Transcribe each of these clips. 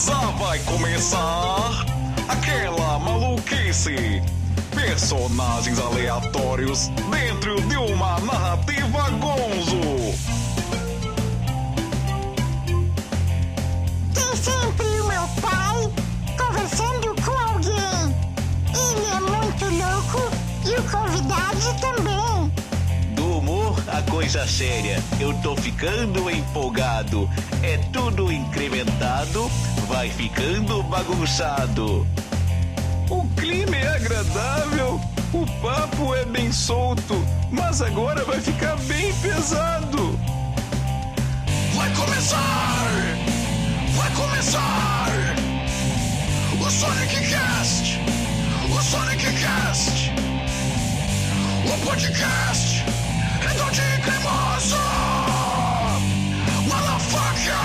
Já vai começar aquela maluquice. Personagens aleatórios dentro de uma narrativa gonzo. Tem sempre o meu pai conversando com alguém. Ele é muito louco e o convidado também. Do humor a coisa séria, eu tô ficando empolgado. É tudo incrementado, vai ficando bagunçado. O clima é agradável, o papo é bem solto, mas agora vai ficar bem pesado. Vai começar! Vai começar! O Sonic Cast! O Sonic Cast! O podcast Redondinho Cremoso! Motherfucker!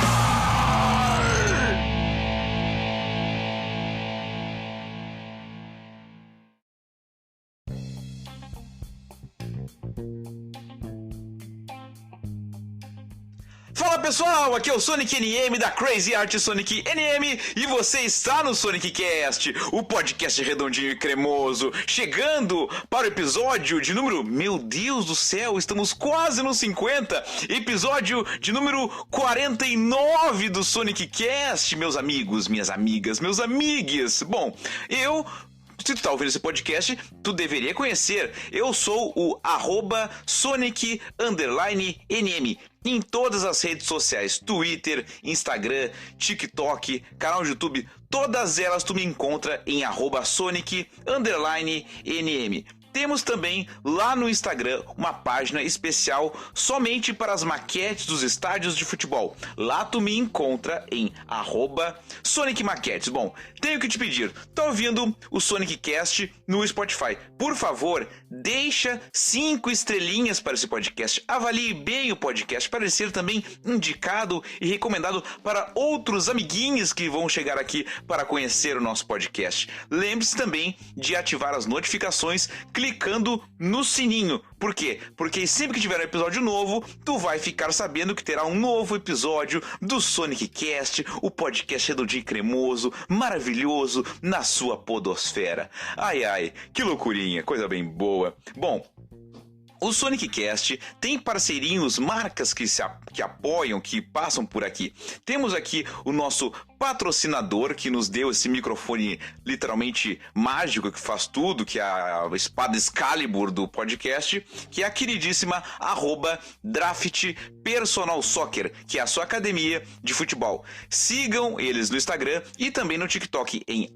Fala pessoal, aqui é o Sonic NM da Crazy Art Sonic NM e você está no Sonic Cast, o podcast redondinho e cremoso, chegando para o episódio de número, meu Deus do céu, estamos quase no 50, episódio de número 49 do Sonic Cast, meus amigos, minhas amigas, meus amigues. Bom, se tu tá ouvindo esse podcast, tu deveria conhecer. Eu sou o @Sonic_NM em todas as redes sociais, Twitter, Instagram, TikTok, canal de YouTube, todas elas tu me encontra em @Sonic_NM. Temos também lá no Instagram uma página especial somente para as maquetes dos estádios de futebol. Lá tu me encontra em @SonicMaquetes. Bom, tenho que te pedir, tá ouvindo o Sonic Cast no Spotify? Por favor, deixa 5 estrelinhas para esse podcast. Avalie bem o podcast para ele ser também indicado e recomendado para outros amiguinhos que vão chegar aqui para conhecer o nosso podcast. Lembre-se também de ativar as notificações clicando no sininho. Por quê? Porque sempre que tiver um episódio novo, tu vai ficar sabendo que terá um novo episódio do Sonic Cast, o podcast redondinho e cremoso, maravilhoso, na sua podosfera. Ai, ai, que loucurinha, coisa bem boa. Bom, o Sonic Cast tem parceirinhos, marcas que apoiam, que passam por aqui. Temos aqui o nosso patrocinador que nos deu esse microfone literalmente mágico que faz tudo, que é a espada Excalibur do podcast, que é a queridíssima @Draft Personal Soccer, que é a sua academia de futebol. Sigam eles no Instagram e também no TikTok em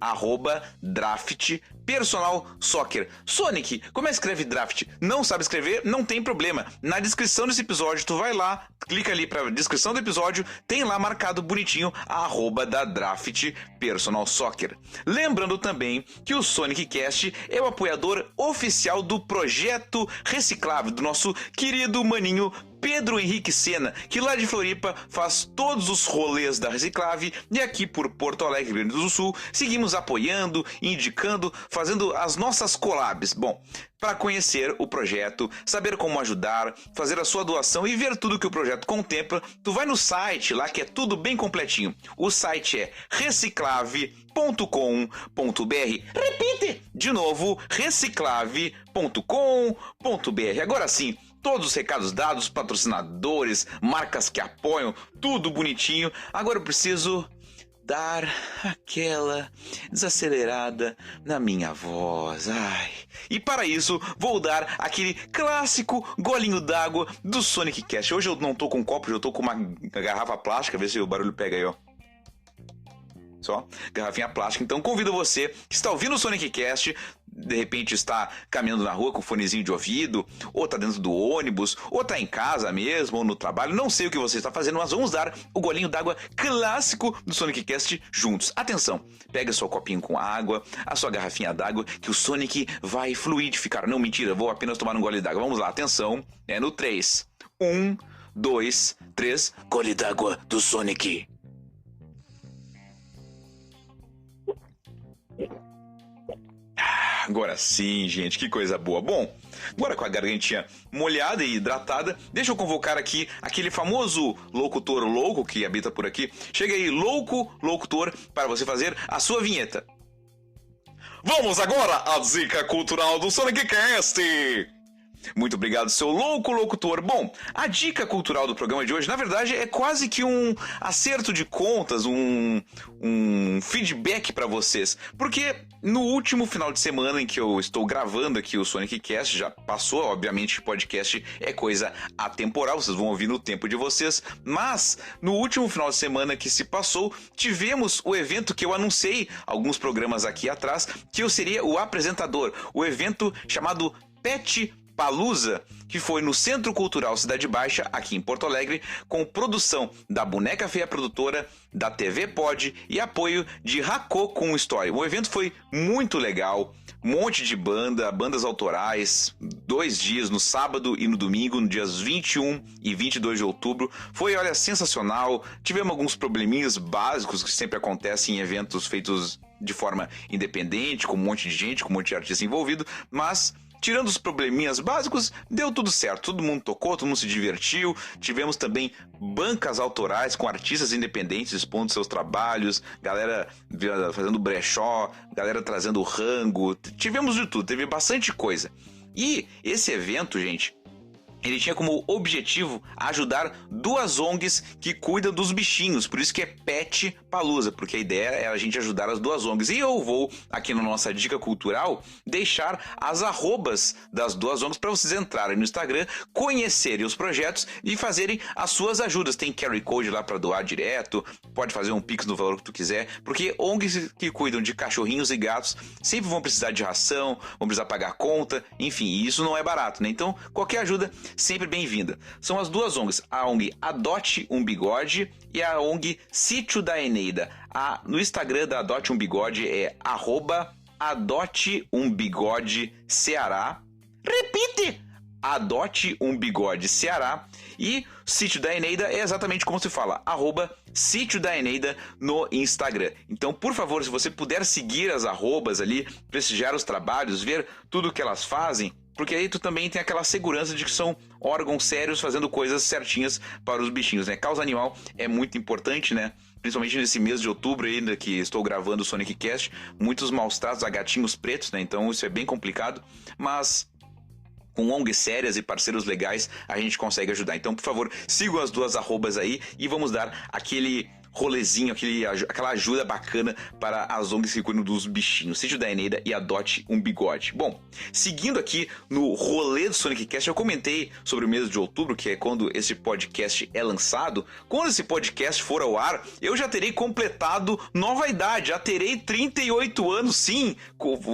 @Draft Personal Soccer. Sonic, como é que escreve draft? Não sabe escrever? Não tem problema. Na descrição desse episódio, tu vai lá, clica ali pra descrição do episódio, tem lá marcado bonitinho a @ da Draft Personal Soccer. Lembrando também que o Sonic Cast é o apoiador oficial do projeto Reciclável, do nosso querido maninho Pedro Henrique Sena, que lá de Floripa faz todos os rolês da Reciclave, e aqui por Porto Alegre, Rio Grande do Sul, seguimos apoiando, indicando, fazendo as nossas collabs. Bom, para conhecer o projeto, saber como ajudar, fazer a sua doação e ver tudo que o projeto contempla, tu vai no site lá que é tudo bem completinho. O site é reciclave.com.br. Repite! De novo, reciclave.com.br. Agora sim, todos os recados dados, patrocinadores, marcas que apoiam, tudo bonitinho. Agora eu preciso dar aquela desacelerada na minha voz. Ai. E para isso, vou dar aquele clássico golinho d'água do Sonic Cast. Hoje eu não tô com um copo, eu tô com uma garrafa plástica, vê se o barulho pega aí, ó. Só garrafinha plástica. Então convido você que está ouvindo o Sonic Cast, de repente está caminhando na rua com fonezinho de ouvido, ou está dentro do ônibus, ou está em casa mesmo, ou no trabalho, não sei o que você está fazendo, mas vamos dar o golinho d'água clássico do Sonic Cast juntos. Atenção, pega seu copinho com água, a sua garrafinha d'água, que o Sonic vai fluidificar. Não, mentira, vou apenas tomar um gole d'água. Vamos lá, atenção, é no 3. 1, 2, 3, gole d'água do Sonic. Agora sim, gente, que coisa boa. Bom, agora com a gargantinha molhada e hidratada, deixa eu convocar aqui aquele famoso locutor louco que habita por aqui. Chega aí, louco locutor, para você fazer a sua vinheta. Vamos agora à dica cultural do Sonic Cast. Muito obrigado, seu louco locutor. Bom, a dica cultural do programa de hoje, na verdade, é quase que um acerto de contas, um feedback para vocês. Porque no último final de semana em que eu estou gravando aqui o Sonic Cast, já passou, obviamente, podcast é coisa atemporal, vocês vão ouvir no tempo de vocês, mas no último final de semana que se passou, tivemos o evento que eu anunciei alguns programas aqui atrás, que eu seria o apresentador, o evento chamado Pet Palusa, que foi no Centro Cultural Cidade Baixa, aqui em Porto Alegre, com produção da Boneca Feia Produtora, da TV Pod e apoio de Racô com História. O evento foi muito legal, um monte de bandas autorais, 2 dias, no sábado e no domingo, nos dias 21 e 22 de outubro. Foi, olha, sensacional. Tivemos alguns probleminhas básicos que sempre acontecem em eventos feitos de forma independente, com um monte de gente, com um monte de artista envolvido, mas tirando os probleminhas básicos, deu tudo certo. Todo mundo tocou, todo mundo se divertiu. Tivemos também bancas autorais com artistas independentes expondo seus trabalhos, galera fazendo brechó, galera trazendo rango. Tivemos de tudo, teve bastante coisa. E esse evento, gente, ele tinha como objetivo ajudar 2 ONGs que cuidam dos bichinhos, por isso que é Pet Palusa, porque a ideia é a gente ajudar as 2 ONGs. E eu vou, aqui na nossa dica cultural, deixar as arrobas das 2 ONGs para vocês entrarem no Instagram, conhecerem os projetos e fazerem as suas ajudas. Tem QR Code lá para doar direto, pode fazer um Pix no valor que tu quiser, porque ONGs que cuidam de cachorrinhos e gatos sempre vão precisar de ração, vão precisar pagar conta, enfim, e isso não é barato, né? Então, qualquer ajuda sempre bem-vinda. São as 2 ONGs, a ONG Adote um Bigode e a ONG Sítio da Eneida. No Instagram da Adote um Bigode é @AdoteUmBigodeCeará. Repite! Adote um Bigode Ceará. E Sítio da Eneida é exatamente como se fala, @Sítio da Eneida no Instagram. Então, por favor, se você puder seguir as arrobas ali, prestigiar os trabalhos, ver tudo que elas fazem, porque aí tu também tem aquela segurança de que são órgãos sérios fazendo coisas certinhas para os bichinhos, né? Causa animal é muito importante, né? Principalmente nesse mês de outubro ainda que estou gravando o Sonic Cast, muitos maus tratos a gatinhos pretos, né? Então isso é bem complicado, mas com ONGs sérias e parceiros legais a gente consegue ajudar. Então, por favor, sigam as 2 arrobas aí e vamos dar aquele rolezinho, aquela ajuda bacana para as ONGs que cuidam dos bichinhos, Sítio da Eneida e Adote um Bigode. Bom, seguindo aqui no rolê do Sonic Cast, eu comentei sobre o mês de outubro, que é quando esse podcast é lançado. Quando esse podcast for ao ar, eu já terei completado nova idade, já terei 38 anos, sim,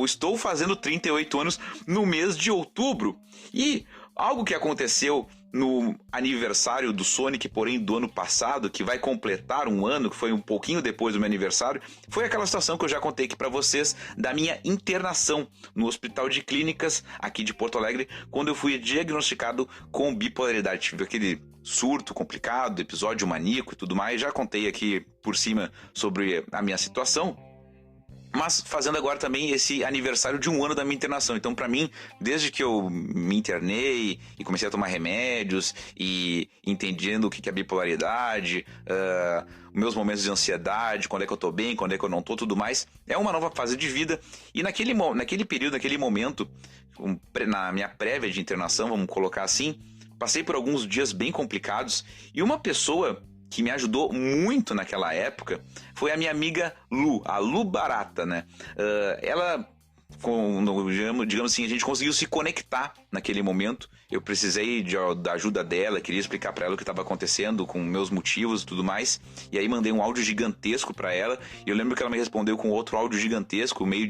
estou fazendo 38 anos no mês de outubro. E algo que aconteceu no aniversário do Sonic, porém do ano passado, que vai completar um ano, que foi um pouquinho depois do meu aniversário, foi aquela situação que eu já contei aqui pra vocês, da minha internação no Hospital de Clínicas aqui de Porto Alegre, quando eu fui diagnosticado com bipolaridade. Tive aquele surto complicado, episódio maníaco e tudo mais, já contei aqui por cima sobre a minha situação. Mas fazendo agora também esse aniversário de um ano da minha internação. Então, pra mim, desde que eu me internei e comecei a tomar remédios e entendendo o que é bipolaridade, meus momentos de ansiedade, quando é que eu tô bem, quando é que eu não tô, tudo mais, é uma nova fase de vida. E naquele período, naquele momento, na minha prévia de internação, vamos colocar assim, passei por alguns dias bem complicados e uma pessoa que me ajudou muito naquela época foi a minha amiga Lu, a Lu Barata, né? Ela, digamos assim, a gente conseguiu se conectar naquele momento. Eu precisei da ajuda dela, queria explicar pra ela o que estava acontecendo, com meus motivos e tudo mais. E aí mandei um áudio gigantesco pra ela. E eu lembro que ela me respondeu com outro áudio gigantesco, meio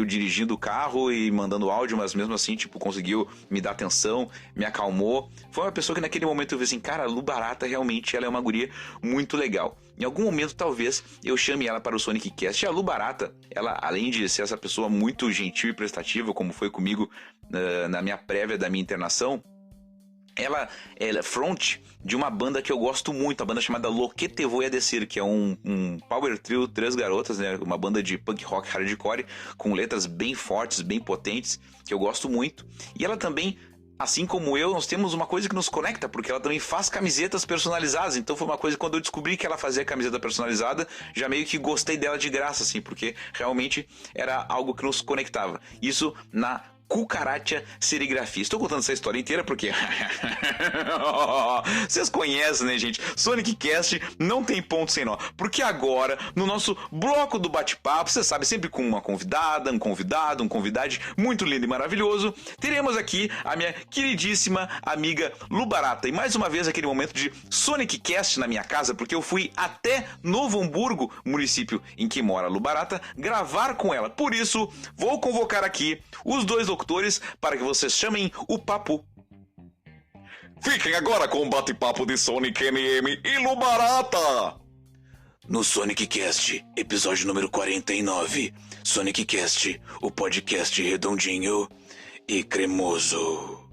dirigindo o carro e mandando áudio, mas mesmo assim, tipo, conseguiu me dar atenção, me acalmou. Foi uma pessoa que naquele momento eu vi assim, cara, a Lu Barata realmente ela é uma guria muito legal. Em algum momento, talvez, eu chame ela para o Sonic Cast. E a Lu Barata, ela, além de ser essa pessoa muito gentil e prestativa, como foi comigo na minha prévia da minha internação, Ela é front de uma banda que eu gosto muito, a banda chamada Lo que te voy a decir, que é um power trio, 3 garotas, né? Uma banda de punk rock hardcore, com letras bem fortes, bem potentes, que eu gosto muito. E ela também, assim como eu, nós temos uma coisa que nos conecta, porque ela também faz camisetas personalizadas. Então foi uma coisa, quando eu descobri que ela fazia camiseta personalizada, já meio que gostei dela de graça, assim, porque realmente era algo que nos conectava. Isso na Cucaracha Serigrafia. Estou contando essa história inteira porque vocês conhecem, né, gente? Sonic Cast não tem ponto sem nó. Porque agora, no nosso bloco do bate-papo, você sabe, sempre com uma convidada, um convidado, um convidade muito lindo e maravilhoso, teremos aqui a minha queridíssima amiga Lu Barata. E mais uma vez aquele momento de Sonic Cast na minha casa, porque eu fui até Novo Hamburgo, município em que mora Lu Barata, gravar com ela. Por isso, vou convocar aqui os dois locutores para que vocês chamem o papo. Fiquem agora com o bate-papo de Sonic MM e Lu Barata. No Sonic Cast, episódio número 49. Sonic Cast, o podcast redondinho e cremoso.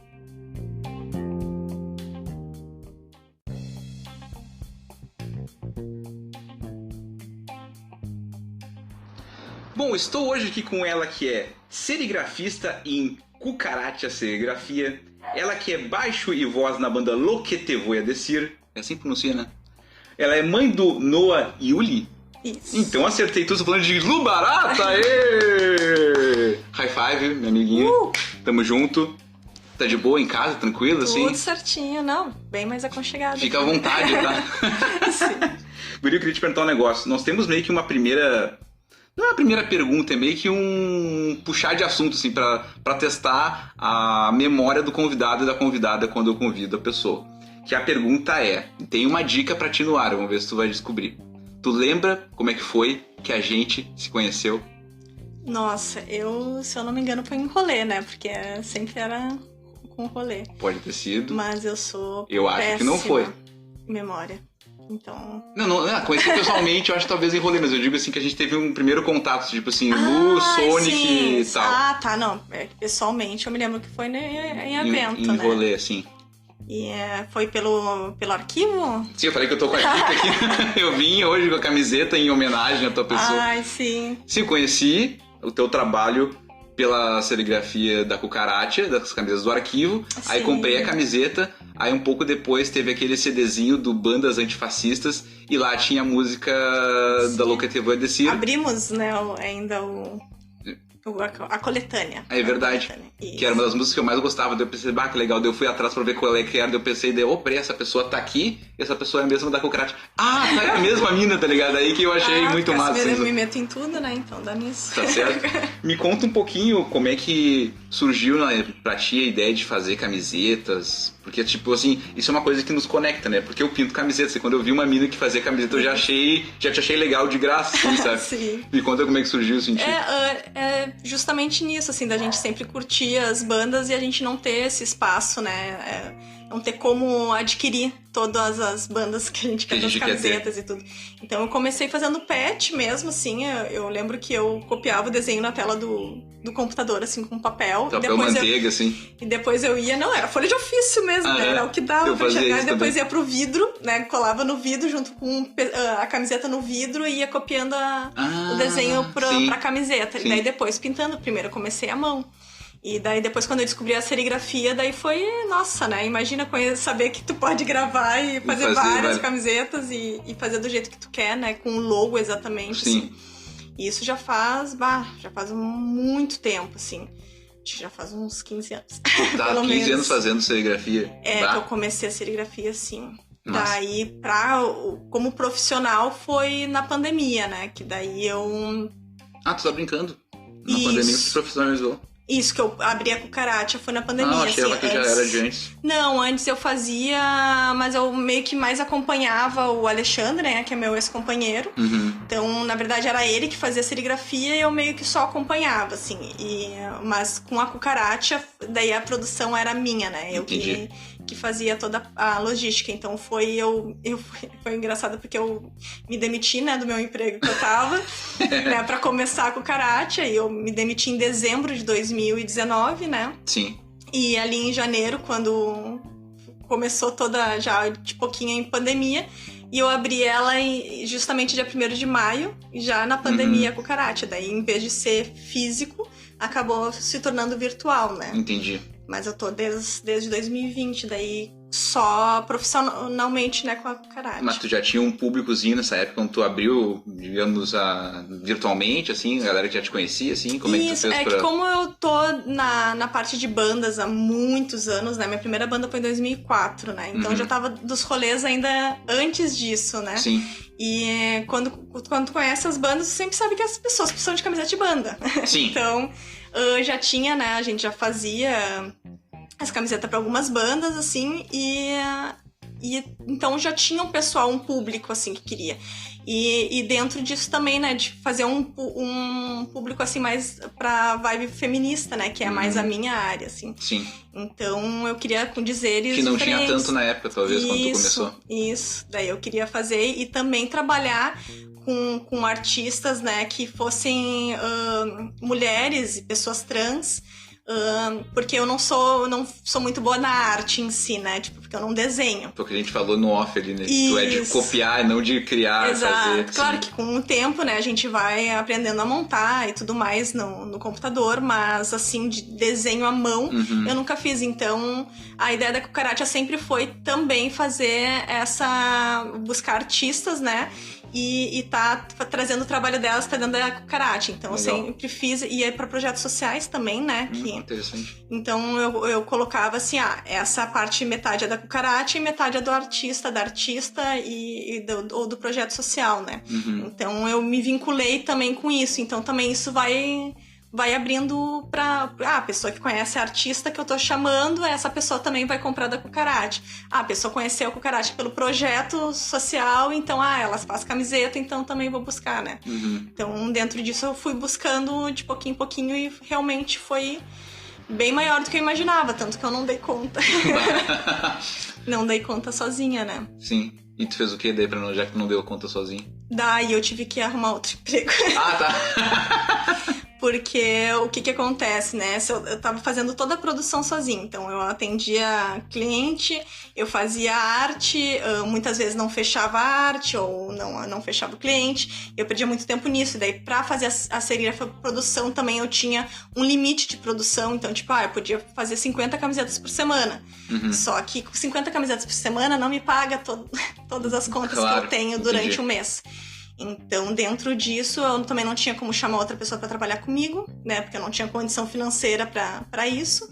Bom, estou hoje aqui com ela que é serigrafista em Cucaracha Serigrafia. Ela que é baixo e voz na banda Lo que te voy a decir. É assim que pronuncia, né? Ela é mãe do Noah Yuli. Isso. Então acertei tudo, tô falando de Lu Barata. Aê! High five, minha amiguinha. Tamo junto. Tá de boa em casa, tranquilo, assim? Tudo certinho, não. Bem mais aconchegado. Fica à vontade, tá? Sim. Guri, eu queria te perguntar um negócio. Nós temos meio que uma primeira... Não é a primeira pergunta, é meio que um puxar de assunto, assim, pra testar a memória do convidado e da convidada quando eu convido a pessoa. Que a pergunta é, tem uma dica pra ti no ar, vamos ver se tu vai descobrir. Tu lembra como é que foi que a gente se conheceu? Nossa, se eu não me engano, foi em rolê, né? Porque sempre era com rolê. Pode ter sido. Mas eu sou Eu acho que não foi. Memória. Então... Não, conheci pessoalmente, eu acho que talvez em rolê, mas eu digo assim que a gente teve um primeiro contato, tipo assim, Lu, Sonic sim. e tal. Ah, tá, não. Pessoalmente eu me lembro que foi em evento, em né? rolê, assim. E foi pelo arquivo? Sim, eu falei que eu tô com a dica aqui. Eu vim hoje com a camiseta em homenagem à tua pessoa. Ai, sim. Sim, eu conheci o teu trabalho pela serigrafia da Cucaracha, das camisas do arquivo. Sim. Aí comprei a camiseta. Aí um pouco depois teve aquele CDzinho do Bandas Antifascistas. E lá tinha a música da Lo que te voy a decir. Abrimos, né, ainda a coletânea. É verdade. Que era uma das músicas que eu mais gostava. Daí eu pensei, que legal. Daí eu fui atrás pra ver qual é que era. Daí eu pensei, peraí, essa pessoa tá aqui. E essa pessoa é a mesma da Cucaracha. Ah, tá, é a mesma mina, tá ligado? Aí que eu achei muito massa. Eu me meto em tudo, né? Então dá nisso. Tá certo. Me conta um pouquinho como é que surgiu pra ti a ideia de fazer camisetas. Porque, tipo assim, isso é uma coisa que nos conecta, né? Porque eu pinto camisetas. E quando eu vi uma mina que fazia camiseta, eu já te achei legal de graça, assim, sabe? Sim. Me conta como é que surgiu isso em ti. É justamente nisso, assim, da gente sempre curtir as bandas e a gente não ter esse espaço, né? Não ter como adquirir todas as bandas que a gente quer, as camisetas e tudo. Então eu comecei fazendo patch mesmo, assim. Eu lembro que eu copiava o desenho na tela do computador, assim, com papel. Papel manteiga, assim. E depois eu ia... Não, era folha de ofício mesmo, né? Era o que dava pra enxergar. E depois ia pro vidro, né? Colava no vidro junto com a camiseta no vidro e ia copiando o desenho pra camiseta. Sim. E daí depois pintando. Primeiro eu comecei à mão. E daí depois quando eu descobri a serigrafia, daí foi, nossa, né? Imagina saber que tu pode gravar e fazer várias camisetas e fazer do jeito que tu quer, né? Com o logo exatamente, sim. Assim. E isso já faz muito tempo, assim. Acho que já faz uns 15 anos. Tá, 15 anos fazendo serigrafia. Que eu comecei a serigrafia, sim. Nossa. Daí, como profissional, foi na pandemia, né? Que daí eu... Ah, tu tá brincando? Na pandemia tu se profissionalizou. Isso, que eu abri a Cucaracha foi na pandemia. Ah, achei que já era de antes. Não, antes eu fazia, mas eu meio que mais acompanhava o Alexandre, né, que é meu ex-companheiro. Uhum. Então, na verdade, era ele que fazia a serigrafia e eu meio que só acompanhava, assim. Mas com a Cucaracha, daí a produção era minha, né? Eu que fazia toda a logística. Então foi engraçado porque eu me demiti, né, do meu emprego que eu tava, né, pra começar a Cucaracha, e eu me demiti em dezembro de 2019, né? Sim. E ali em janeiro, quando começou toda já de pouquinho em pandemia. E eu abri ela justamente dia 1º de maio, já na pandemia com o Karate. Daí, em vez de ser físico, acabou se tornando virtual, né? Entendi. Mas eu tô desde 2020, daí só profissionalmente, né, com a Karate. Mas tu já tinha um públicozinho nessa época, quando tu abriu, digamos, virtualmente, assim, a galera que já te conhecia, assim? Como Isso, é que tu fez que como eu tô na parte de bandas há muitos anos, né, minha primeira banda foi em 2004, né, então eu já tava dos rolês ainda antes disso, né? Sim. E quando tu conhece as bandas, você sempre sabe que as pessoas precisam de camiseta de banda. Sim. Então, já tinha, né, a gente já fazia as camisetas para algumas bandas, assim, e então já tinha um pessoal, um público, assim, que queria. E dentro disso também, né, de fazer um público, assim, mais pra vibe feminista, né, que é mais a minha área, assim. Sim. Então eu queria com dizeres que não diferentes. tinha tanto na época, talvez, quando tu começou. Isso, daí eu queria fazer e também trabalhar com artistas, né, que fossem mulheres e pessoas trans, porque eu não sou muito boa na arte em si, né, tipo, porque eu não desenho. Porque a gente falou no off ali, né, tu é de copiar, não de criar. Exato. Fazer. Claro sim. Que com o tempo, né, a gente vai aprendendo a montar e tudo mais no computador, mas assim, de desenho à mão, eu nunca fiz. Então, a ideia da Cucaracha sempre foi também fazer buscar artistas, né, e tá trazendo o trabalho delas pra dentro da Cucaracha. Então, legal. Eu sempre fiz, e é pra projetos sociais também, né? Interessante. Então, eu colocava assim, essa parte metade é da Cucaracha e metade é do artista, da artista ou do projeto social, né? Então, eu me vinculei também com isso. Então, também isso vai abrindo pra a pessoa que conhece a artista que eu tô chamando, essa pessoa também vai comprar da Cucaracha. A pessoa conheceu a Cucaracha pelo projeto social, então, ela faz camiseta, então também vou buscar, né? Então, dentro disso, eu fui buscando de pouquinho em pouquinho e realmente foi bem maior do que eu imaginava, tanto que eu não dei conta. Não dei conta sozinha, né? Sim. E tu fez o que daí, já que não deu conta sozinha? Daí eu tive que arrumar outro emprego. Tá. Porque o que acontece, né? Eu tava fazendo toda a produção sozinha. Então, eu atendia cliente, eu fazia arte, muitas vezes não fechava a arte ou não fechava o cliente. Eu perdia muito tempo nisso. Daí, pra fazer a serigrafia produção também, eu tinha um limite de produção. Então, tipo, eu podia fazer 50 camisetas por semana. Só que com 50 camisetas por semana não me paga todas as contas que eu tenho durante um mês. Então, dentro disso, eu também não tinha como chamar outra pessoa para trabalhar comigo, né? Porque eu não tinha condição financeira para isso,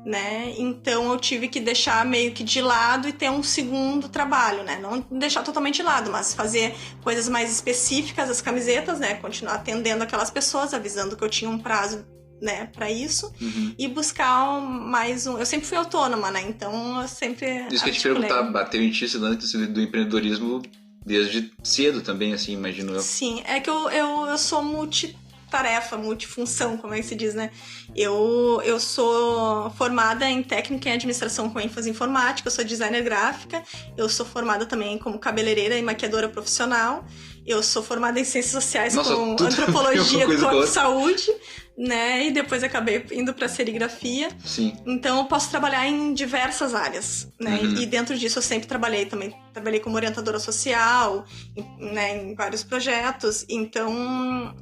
né? Então, eu tive que deixar meio que de lado e ter um segundo trabalho, né? Não deixar totalmente de lado, mas fazer coisas mais específicas, as camisetas, né? Continuar atendendo aquelas pessoas, avisando que eu tinha um prazo, né, pra isso, e buscar mais um... Eu sempre fui autônoma, né? Então, eu sempre... Isso que eu te perguntar, bateu em ti esse lance do empreendedorismo desde cedo também, assim, imagino eu. Sim, é que eu sou multitarefa, multifunção, como é que se diz, né? Eu sou formada em técnica em administração com ênfase em informática, eu sou designer gráfica, eu sou formada também como cabeleireira e maquiadora profissional, eu sou formada em ciências sociais com antropologia, com saúde, né? E depois acabei indo pra serigrafia. Sim. Então eu posso trabalhar em diversas áreas, né? E dentro disso eu sempre trabalhei como orientadora social, né? Em vários projetos. Então,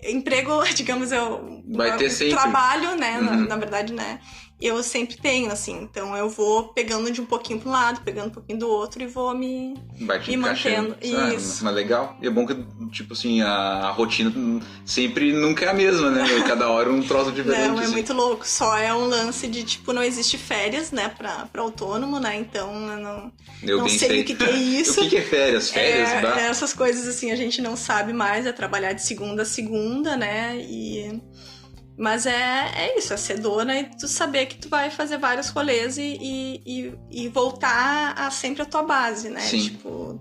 emprego, digamos, vai ter sempre. Trabalho, né? Na verdade, né? Eu sempre tenho, assim. Então eu vou pegando de um pouquinho para um lado, pegando um pouquinho do outro e vou me mantendo. Isso. Mas legal. E é bom que, tipo assim, a rotina sempre nunca é a mesma, né? Cada hora um troço diferente. Não, é assim. muito louco. Só é um lance de, tipo, não existe férias, né? Pra autônomo, né? Então eu não sei o que é isso. O que é férias? Essas coisas, assim, a gente não sabe mais. É trabalhar de segunda a segunda, né? Mas é isso, é ser dona e tu saber que tu vai fazer vários rolês e voltar a sempre a tua base, né? Sim. Tipo,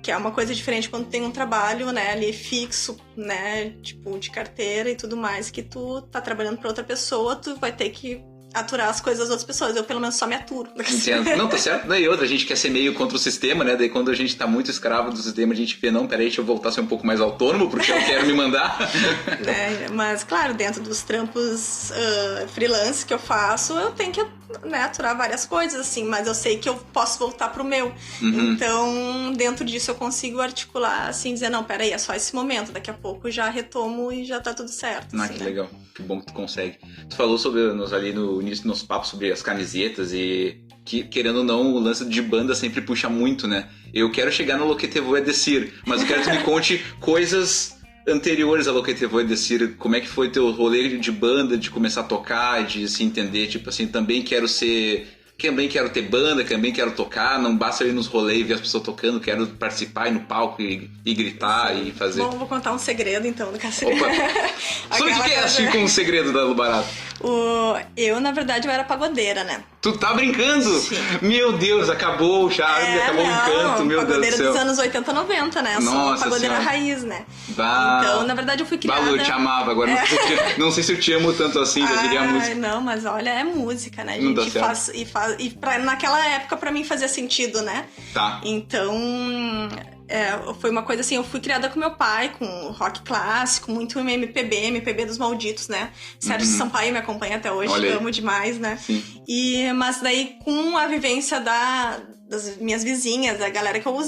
que é uma coisa diferente quando tem um trabalho, né, ali fixo, né, tipo, de carteira e tudo mais, que tu tá trabalhando pra outra pessoa, tu vai ter que aturar as coisas das outras pessoas. Eu, pelo menos, só me aturo. Entendo. Não, tá certo. Daí outra, a gente quer ser meio contra o sistema, né? Daí quando a gente tá muito escravo do sistema, a gente vê, não, peraí, deixa eu voltar a ser um pouco mais autônomo, porque eu quero me mandar. Mas, claro, dentro dos trampos freelance que eu faço, eu tenho que, né, aturar várias coisas, assim, mas eu sei que eu posso voltar pro meu. Então, dentro disso, eu consigo articular, assim, dizer, não, peraí, é só esse momento, daqui a pouco já retomo e já tá tudo certo. Ah, assim, que legal. Que bom que tu consegue. Tu falou ali no início do nosso papo sobre as camisetas e que, querendo ou não, o lance de banda sempre puxa muito, né? Eu quero chegar no Lo que te voy a decir, mas eu quero que tu me conte coisas anteriores a Lo que te voy a decir. Como é que foi teu rolê de banda, de começar a tocar, de se entender, tipo assim, também quero ter banda, também quero tocar, não basta ir nos rolês e ver as pessoas tocando, quero participar, ir no palco e gritar. Sim. E fazer. Bom, vou contar um segredo então do Cacete. Opa! Podcast com um segredo da Lubarato. Eu, na verdade, eu era pagodeira, né? Tu tá brincando? Sim. Meu Deus, acabou o charme, acabou o encanto, meu Deus do céu. Pagodeira dos anos 80, 90, né? Eu sou uma pagodeira raiz, né? Então, na verdade, eu fui criada... eu te amava, agora não sei se eu te amo tanto assim, eu diria a música. Não, mas olha, é música, né? A gente faz... naquela época, pra mim, fazia sentido, né? Tá. Então... foi uma coisa assim, eu fui criada com meu pai, com rock clássico, muito MPB dos malditos, né? Sérgio Sampaio me acompanha até hoje, amo demais, né? Sim. Mas daí, com a vivência das minhas vizinhas, da galera que eu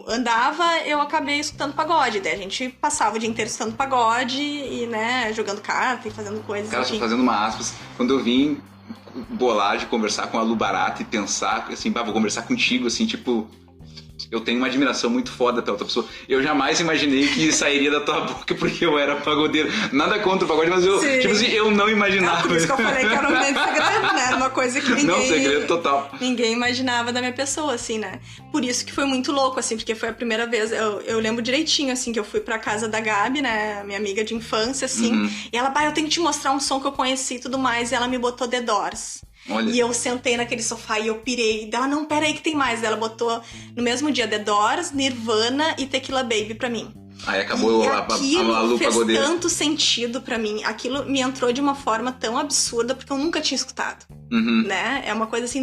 andava, eu acabei escutando pagode. Daí a gente passava o dia inteiro escutando pagode e, né, jogando carta e fazendo coisas. Cara, só fazendo uma aspas, quando eu vim bolar de conversar com a Lubarato e pensar, assim, vou conversar contigo, assim, tipo... Eu tenho uma admiração muito foda pela outra pessoa. Eu jamais imaginei que sairia da tua boca porque eu era pagodeiro. Nada contra o pagode, mas eu, tipo assim, eu não imaginava. Por isso que eu falei que era um grande segredo, né? Uma coisa que ninguém... Não, segredo total. Ninguém imaginava da minha pessoa, assim, né? Por isso que foi muito louco, assim, porque foi a primeira vez... Eu lembro direitinho, assim, que eu fui pra casa da Gabi, né? Minha amiga de infância, assim. E ela, eu tenho que te mostrar um som que eu conheci e tudo mais. E ela me botou The Doors. Olha. E eu sentei naquele sofá e eu pirei. Ela, não, peraí que tem mais. Ela botou no mesmo dia The Doors, Nirvana e Tequila Baby pra mim. Aí acabou e a lupa fez pagodeira. Tanto sentido pra mim. Aquilo me entrou de uma forma tão absurda porque eu nunca tinha escutado. Né? É uma coisa assim,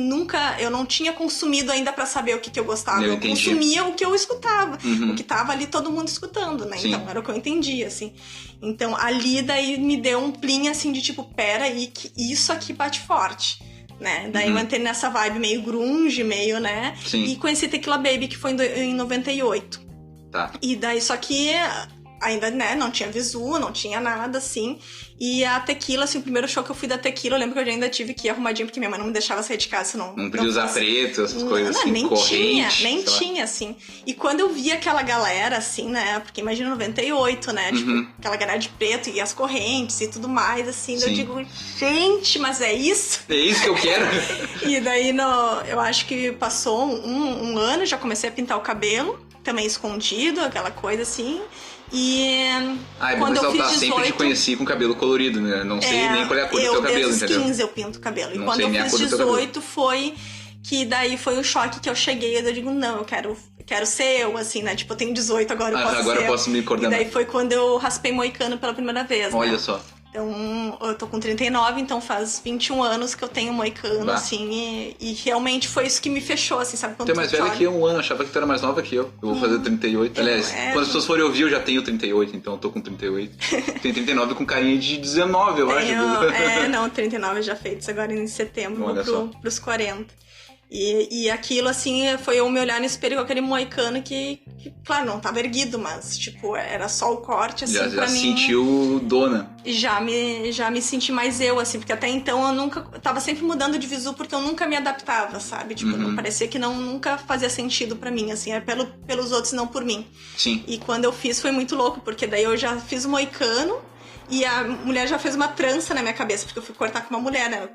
eu não tinha consumido ainda pra saber o que eu gostava. Eu consumia o que eu escutava. O que tava ali todo mundo escutando, né? Sim. Então era o que eu entendia, assim. Então ali daí me deu um plim assim de tipo, pera aí, que isso aqui bate forte. Né? Daí eu entrei nessa vibe meio grunge, meio, né? Sim. E conheci Tequila Baby, que foi em 98. Tá. E daí, só que ainda, né, não tinha visu, não tinha nada, assim. E a Tequila, assim, o primeiro show que eu fui da Tequila, eu lembro que eu ainda tive que ir arrumadinho, porque minha mãe não me deixava sair de casa, senão... Não podia usar preto, essas coisas assim, nem corrente. Nem tinha, assim. E quando eu vi aquela galera, assim, né, porque imagina 98, né, tipo, aquela galera de preto e as correntes e tudo mais, assim, eu digo, gente, mas é isso? É isso que eu quero? E daí, eu acho que passou um ano, já comecei a pintar o cabelo, também escondido, aquela coisa assim. E quando eu fiz 18... sempre te conheci com cabelo colorido, né? Não sei nem qual é a cor do teu cabelo, desde entendeu? 15 eu pinto o cabelo. E não quando eu fiz 18 foi que daí foi o choque que eu cheguei. Eu digo, não, eu quero ser eu, assim, né? Tipo, eu tenho 18, agora eu posso ser. Agora eu posso me coordenar. E daí foi quando eu raspei moicano pela primeira vez, Olha né? só. Então, eu tô com 39, então faz 21 anos que eu tenho moicano, assim, e realmente foi isso que me fechou, assim, sabe? Tu é mais velha que eu um ano, achava que tu era mais nova que eu. Eu vou fazer 38. Aliás, quando as pessoas forem ouvir, eu já tenho 38, então eu tô com 38. Tenho 39 com carinha de 19, eu acho. Não, 39 já feitos agora em setembro, vou pros 40. E aquilo, assim, foi eu me olhar no espelho com aquele moicano que, claro, não tava erguido, mas, tipo, era só o corte, assim, pra mim. Já sentiu dona. Já me senti mais eu, assim, porque até então eu nunca... Tava sempre mudando de visu porque eu nunca me adaptava, sabe? Tipo, não parecia que nunca fazia sentido pra mim, assim, era pelos outros, não por mim. Sim. E quando eu fiz foi muito louco, porque daí eu já fiz o moicano e a mulher já fez uma trança na minha cabeça, porque eu fui cortar com uma mulher, né?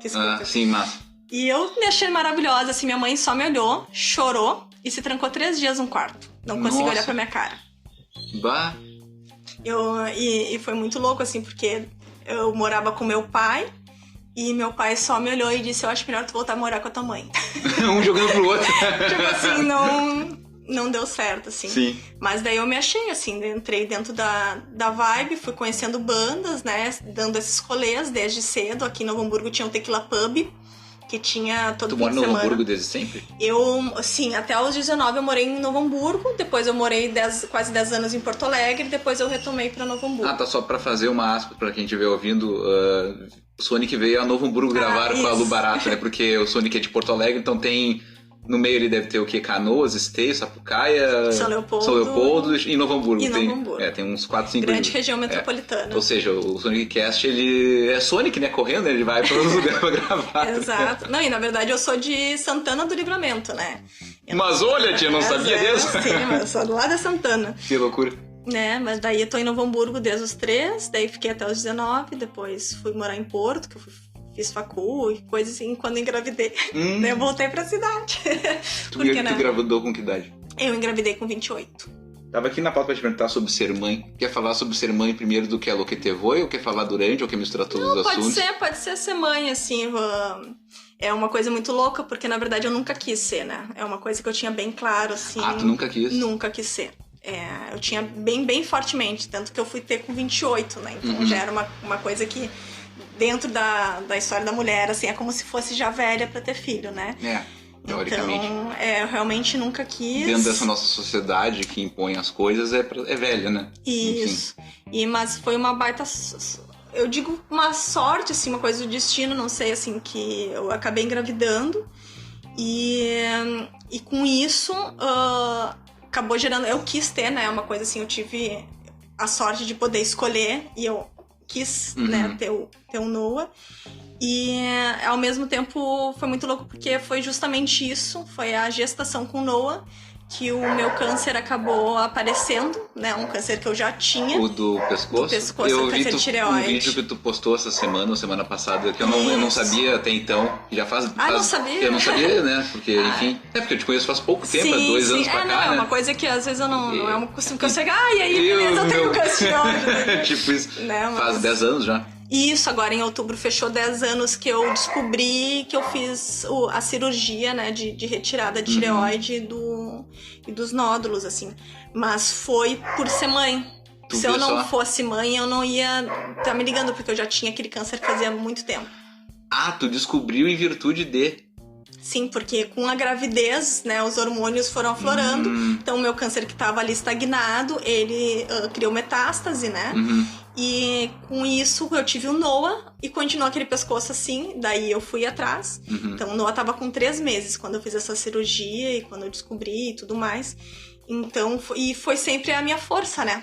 Sim, massa. E eu me achei maravilhosa, assim, minha mãe só me olhou, chorou e se trancou 3 dias no quarto. Não conseguiu olhar pra minha cara. Bah! E foi muito louco, assim, porque eu morava com meu pai e meu pai só me olhou e disse, eu acho melhor tu voltar a morar com a tua mãe. Um jogando pro outro. Tipo assim, não deu certo, assim. Sim. Mas daí eu me achei, assim, entrei dentro da vibe, fui conhecendo bandas, né, dando esses rolês desde cedo. Aqui em Novo Hamburgo tinha um Tequila Pub, que tinha todo fim de semana. Tu mora em Novo Hamburgo desde sempre? Sim, até os 19 eu morei em Novo Hamburgo, depois eu morei quase 10 anos em Porto Alegre, depois eu retomei pra Novo Hamburgo. Tá, só pra fazer uma aspa pra quem estiver ouvindo, o Sonic veio a Novo Hamburgo gravar com a Lu Barata, né, porque o Sonic é de Porto Alegre, então tem... No meio ele deve ter o quê? Canoas, Esteio, Sapucaia, São Leopoldo e Novo Hamburgo. Tem uns 4, 5... Grande região metropolitana. Ou seja, o Sonic Cast, ele é Sonic, né? Correndo, ele vai para os lugares pra gravar. Exato. Não, e na verdade eu sou de Santana do Livramento, né? Mas olha, tia, não sabia disso? Sim, mas eu sou do lado da Santana. Que loucura. Né, mas daí eu tô em Novo Hamburgo desde os 3, daí fiquei até os 19, depois fui morar em Porto, que eu fiz facul e coisas assim, quando engravidei. Daí eu voltei pra cidade. Tu engravidou com que idade? Eu engravidei com 28. Tava aqui na pauta pra te perguntar sobre ser mãe. Quer falar sobre ser mãe primeiro do que a Loquetevoi, ou quer falar durante, ou quer misturar todos os assuntos? Pode ser mãe, assim. É uma coisa muito louca, porque na verdade eu nunca quis ser, né? É uma coisa que eu tinha bem claro, assim. Ah, tu nunca quis? Nunca quis ser. Eu tinha bem fortemente, tanto que eu fui ter com 28, né? Então já era uma coisa que, dentro da história da mulher, assim, é como se fosse já velha pra ter filho, né? Teoricamente. Então, eu realmente nunca quis. Dentro dessa nossa sociedade que impõe as coisas, é velha, né? Isso. Mas foi uma baita... Eu digo uma sorte, assim, uma coisa do destino, não sei, assim, que eu acabei engravidando. E com isso... acabou gerando... Eu quis ter, né? Uma coisa assim, eu tive a sorte de poder escolher e eu quis, né, ter um Noah. E, ao mesmo tempo, foi muito louco porque foi justamente isso. Foi a gestação com Noah que o meu câncer acabou aparecendo, né? Um câncer que eu já tinha. O do pescoço? Do pescoço, eu o câncer de tireoide. Um vídeo que tu postou essa semana ou semana passada, que eu não sabia até então. Já faz... não sabia? Eu não sabia, né? Porque, enfim... porque eu te conheço faz pouco tempo, há 2 anos pra cá, né? É uma coisa que às vezes eu não é um costume que eu chego, e aí, beleza, eu tenho câncer de tireoide. Tipo isso. Né? Faz 10 anos já. Isso, agora em outubro fechou 10 anos que eu descobri que eu fiz a cirurgia, né, de retirada de tireoide e dos nódulos, assim. Mas foi por ser mãe. Se eu não fosse mãe, eu não ia estar me ligando, porque eu já tinha aquele câncer fazia muito tempo. Ah, tu descobriu em virtude de... Sim, porque com a gravidez, né, os hormônios foram aflorando. Então, o meu câncer que estava ali estagnado, ele criou metástase, né? E com isso eu tive o Noah e continuou aquele pescoço assim, daí eu fui atrás. Então o Noah tava com 3 meses quando eu fiz essa cirurgia e quando eu descobri e tudo mais. Então, foi sempre a minha força, né?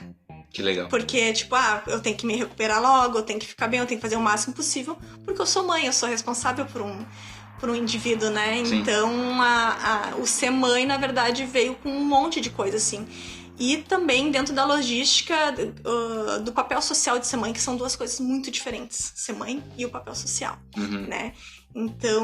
Que legal. Porque, tipo, eu tenho que me recuperar logo, eu tenho que ficar bem, eu tenho que fazer o máximo possível, porque eu sou mãe, eu sou responsável por um indivíduo, né? Sim. Então, o ser mãe, na verdade, veio com um monte de coisa, assim. E também dentro da logística do papel social de ser mãe, que são 2 coisas muito diferentes. Ser mãe e o papel social, né? Então,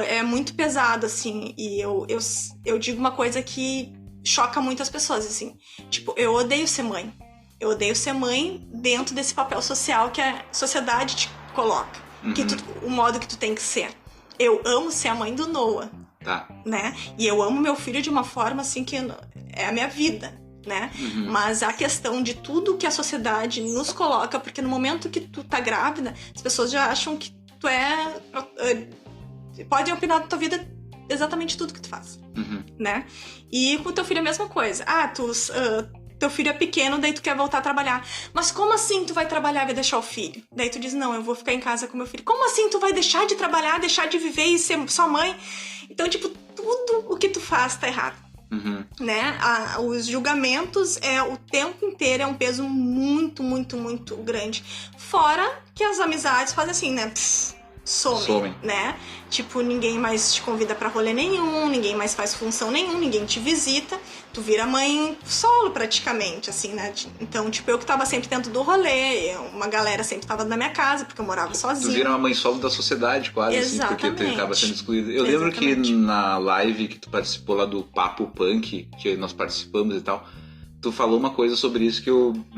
é muito pesado, assim. E eu digo uma coisa que choca muitas pessoas, assim. Tipo, eu odeio ser mãe. Eu odeio ser mãe dentro desse papel social que a sociedade te coloca. O modo que tu tem que ser. Eu amo ser a mãe do Noah. Tá. Né? E eu amo meu filho de uma forma, assim, que é a minha vida. Né? Mas a questão de tudo que a sociedade nos coloca, porque no momento que tu tá grávida, as pessoas já acham que tu podem opinar da tua vida exatamente tudo que tu faz, né? E com o teu filho é a mesma coisa. Teu filho é pequeno, daí tu quer voltar a trabalhar. Mas como assim tu vai trabalhar e vai deixar o filho? Daí tu diz, não, eu vou ficar em casa com meu filho. Como assim tu vai deixar de trabalhar, deixar de viver e ser sua mãe? Então, tipo, tudo o que tu faz tá errado. Né? Os julgamentos o tempo inteiro é um peso muito, muito, muito grande. Fora que as amizades fazem assim, né? Somem, né? Tipo, ninguém mais te convida pra rolê nenhum, ninguém mais faz função nenhum, ninguém te visita. Tu vira mãe solo praticamente, assim, né? Então, tipo, eu que tava sempre dentro do rolê, uma galera sempre tava na minha casa, porque eu morava sozinha. Tu vira uma mãe solo da sociedade, quase, assim, porque tu acaba sendo excluída. Eu lembro que na live que tu participou lá do Papo Punk, que nós participamos e tal, tu falou uma coisa sobre isso que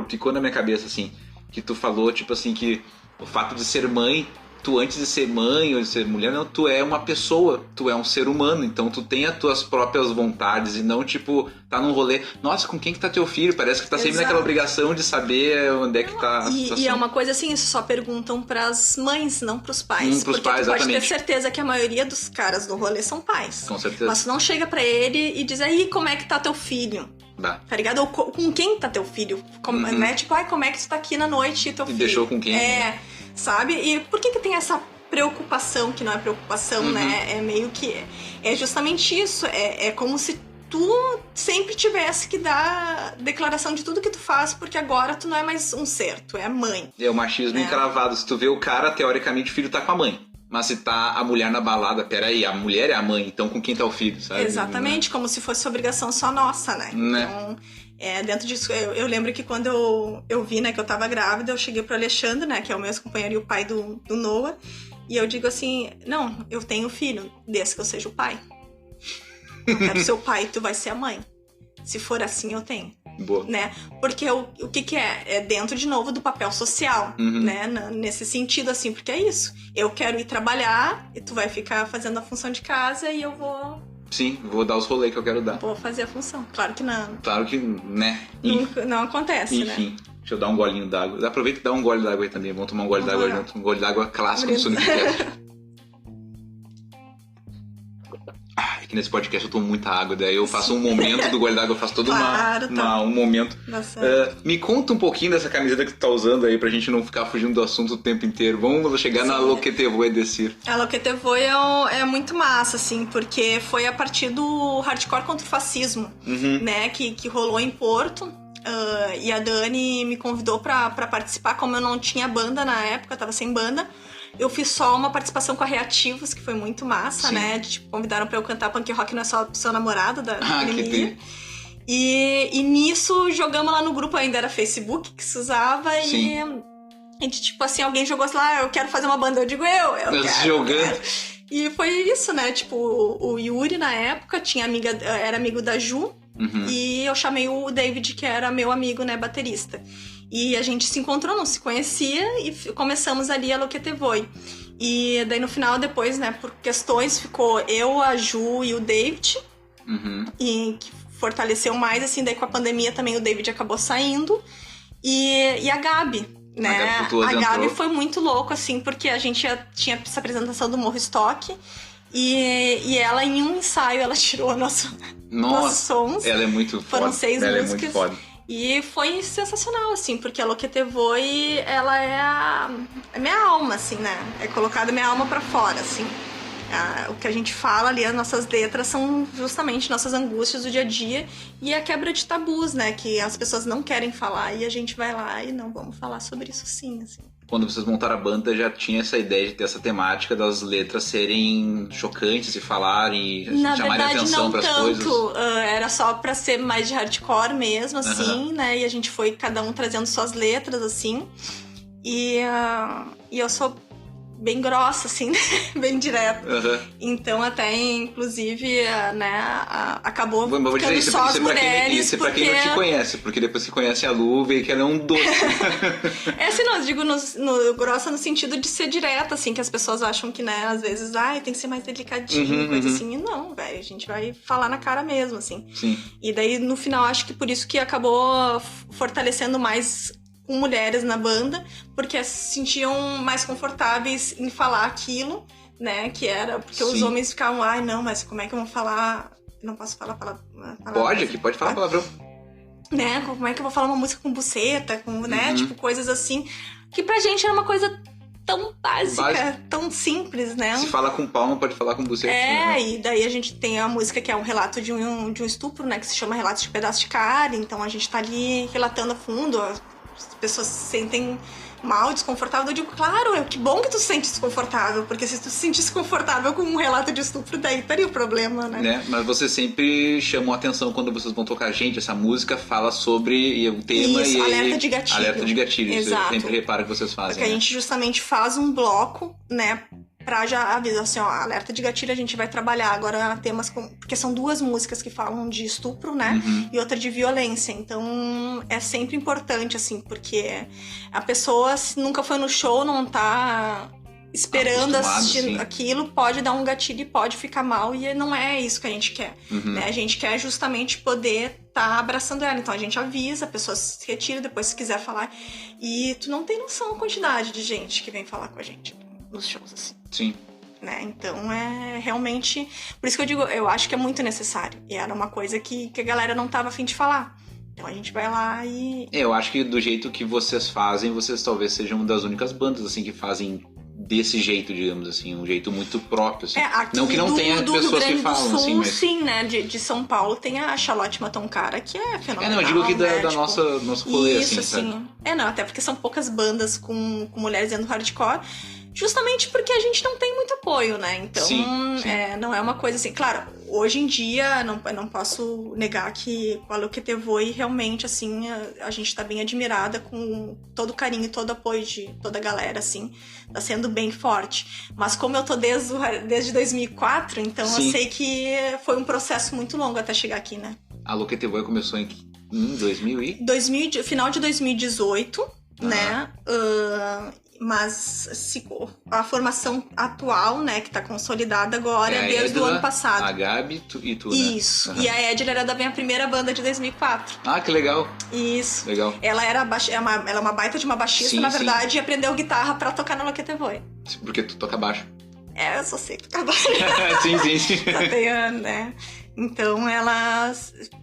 ficou na minha cabeça, assim, que tu falou, tipo assim, que o fato de ser mãe tu antes de ser mãe ou de ser mulher, não, tu é uma pessoa, tu é um ser humano, então tu tem as tuas próprias vontades e não, tipo, tá num rolê, nossa, com quem que tá teu filho? Parece que tá sempre naquela obrigação de saber onde é que tá a situação. E é uma coisa assim, isso só perguntam pras mães, não pros pais. Pros porque pais, tu pode exatamente. ter certeza que a maioria dos caras do rolê são pais. Com certeza. Mas tu não chega pra ele e diz, aí, como é que tá teu filho? Dá. Tá ligado? Ou com quem tá teu filho? Né? Tipo, ai, como é que tu tá aqui na noite e teu filho? Deixou com quem? Sabe? E por que tem essa preocupação, que não é preocupação, né? É meio que... É justamente isso. É como se tu sempre tivesse que dar declaração de tudo que tu faz, porque agora tu não é mais um ser, tu é mãe. É o machismo encravado. Se tu vê o cara, teoricamente o filho tá com a mãe. Mas se tá a mulher na balada, peraí, a mulher é a mãe, então com quem tá o filho, sabe? Exatamente, como se fosse obrigação só nossa, né? Então, dentro disso, eu lembro que quando eu vi, né, que eu tava grávida, eu cheguei pro Alexandre, né, que é o meu ex-companheiro e o pai do Noah, e eu digo assim, não, eu tenho filho, desde que eu seja o pai. Eu quero ser o pai, tu vai ser a mãe. Se for assim, eu tenho. Boa. Né? Porque o que é? É dentro, de novo, do papel social, né? Nesse sentido, assim, porque é isso. Eu quero ir trabalhar e tu vai ficar fazendo a função de casa e eu vou... Sim, vou dar os rolês que eu quero dar. Vou fazer a função. Claro que não. Claro que, né? Não acontece, Enfim. né? Deixa eu dar um golinho d'água. Aproveita e dá um gole d'água aí também. Vamos tomar um gole d'água junto. Um gole d'água clássico do SonicCast. Que nesse podcast eu tomo muita água, daí eu faço um momento do gole d'água, eu faço todo um momento. Me conta um pouquinho dessa camiseta que tu tá usando aí, pra gente não ficar fugindo do assunto o tempo inteiro. Vamos chegar na Lo que te voy decir. A Lo que te voy é muito massa, assim, porque foi a partir do hardcore contra o fascismo, né, que rolou em Porto. E a Dani me convidou pra participar, como eu não tinha banda na época, eu tava sem banda. Eu fiz só uma participação com a Reativos, que foi muito massa, né? Tipo, convidaram pra eu cantar punk rock, não é só seu namorado da academia. E nisso, jogamos lá no grupo, ainda era Facebook que se usava. E a gente, tipo assim, alguém jogou assim lá, eu quero fazer uma banda. Eu digo, eu quero. Jogando. E foi isso, né? Tipo, o Yuri, na época, era amigo da Ju. E eu chamei o David, que era meu amigo, né, baterista. E a gente se encontrou, não se conhecia, e começamos ali a Lo que te voy. E daí no final, depois, né, por questões, ficou eu, a Ju e o David. E que fortaleceu mais, assim, daí com a pandemia também o David acabou saindo. E a Gabi, né? A Gabi foi muito louco, assim, porque a gente tinha essa apresentação do Morro Stock. E ela, em um ensaio, ela tirou nossos sons. Ela é muito foda. Foram 6 músicas. Ela é muito foda. E foi sensacional, assim, porque a Lo que te voy, ela é a minha alma, assim, né? É colocada minha alma pra fora, assim. O que a gente fala ali, as nossas letras são justamente nossas angústias do dia a dia e a quebra de tabus, né? Que as pessoas não querem falar e a gente vai lá e não, vamos falar sobre isso sim, assim. Quando vocês montaram a banda, já tinha essa ideia de ter essa temática das letras serem chocantes e falarem, chamarem atenção para as coisas? Na verdade, não tanto. Era só pra ser mais de hardcore mesmo, assim, né? E a gente foi, cada um trazendo suas letras, assim. E eu sou bem grossa, assim, bem direta. Então, até, inclusive, né, acabou ficando só as mulheres. Isso é pra quem não te conhece, porque depois que conhece a Lu, vê que ela é um doce. Assim, não, eu digo grossa no sentido de ser direta, assim, que as pessoas acham que, né, às vezes, tem que ser mais delicadinho, coisa assim. E não, velho, a gente vai falar na cara mesmo, assim. Sim. E daí, no final, acho que por isso que acabou fortalecendo mais com mulheres na banda, porque se sentiam mais confortáveis em falar aquilo, né, que era, porque os homens ficavam, não, mas como é que eu vou falar, eu não posso falar palavra. Pode falar palavrão. Né, como é que eu vou falar uma música com buceta, né, tipo, coisas assim, que pra gente era uma coisa tão básica, tão simples, né? Se fala com palma, pode falar com buceta. Né? E daí a gente tem a música que é um relato de um estupro, né, que se chama Relatos de Pedaço de Carne, então a gente tá ali relatando a fundo, as pessoas se sentem mal, desconfortável. Eu digo, claro, que bom que tu se sente desconfortável, porque se tu se sentisse confortável com um relato de estupro, daí estaria o problema, né? Mas você sempre chamou a atenção quando vocês vão tocar. Gente, essa música fala sobre o tema. Isso, alerta de gatilho. Alerta de gatilho, exato. Isso eu sempre reparo que vocês fazem. Porque a gente justamente faz um bloco, né, pra já avisar assim, alerta de gatilho a gente vai trabalhar agora temas porque são 2 músicas que falam de estupro, né, e outra de violência, então é sempre importante, assim, porque a pessoa nunca foi no show, não tá esperando assistir aquilo, pode dar um gatilho e pode ficar mal, e não é isso que a gente quer, né? A gente quer justamente poder estar abraçando ela, então a gente avisa, a pessoa se retira, depois se quiser falar, e tu não tem noção da quantidade de gente que vem falar com a gente nos shows, assim. Sim. Né? Então é realmente, por isso que eu digo, eu acho que é muito necessário, e era uma coisa que a galera não tava a fim de falar. Então a gente vai lá e... Eu acho que do jeito que vocês fazem, vocês talvez sejam uma das únicas bandas, assim, que fazem desse jeito, digamos assim, um jeito muito próprio, assim. Não que não tenha pessoas que falam, Sul, assim, mas... Sim, né, de São Paulo tem a Charlotte Matoncara, que é fenomenal. Não, eu digo aqui né? da nosso rolê, isso, assim, sabe? Não, até porque são poucas bandas com mulheres dentro do hardcore, justamente porque a gente não tem muito apoio, né? Então, sim. Não é uma coisa assim... Claro, hoje em dia, eu não posso negar que o Alô Que Te Voe, realmente, assim, a gente tá bem admirada com todo o carinho e todo o apoio de toda a galera, assim. Tá sendo bem forte. Mas como eu tô desde 2004, então eu sei que foi um processo muito longo até chegar aqui, né? Alô Que Te Voe começou em 2000 final de 2018, né? Mas a formação atual, né, que tá consolidada agora é desde o ano passado. A Gabi e tu, né? Isso. E a Edila era da minha primeira banda de 2004. Ah, que legal. Isso. Legal. Ela ela é uma baita de uma baixista, na verdade, e aprendeu guitarra pra tocar no Alô Que Te Voe. Porque tu toca baixo. Eu só sei tocar baixo. sim. Só tenho, né? Então ela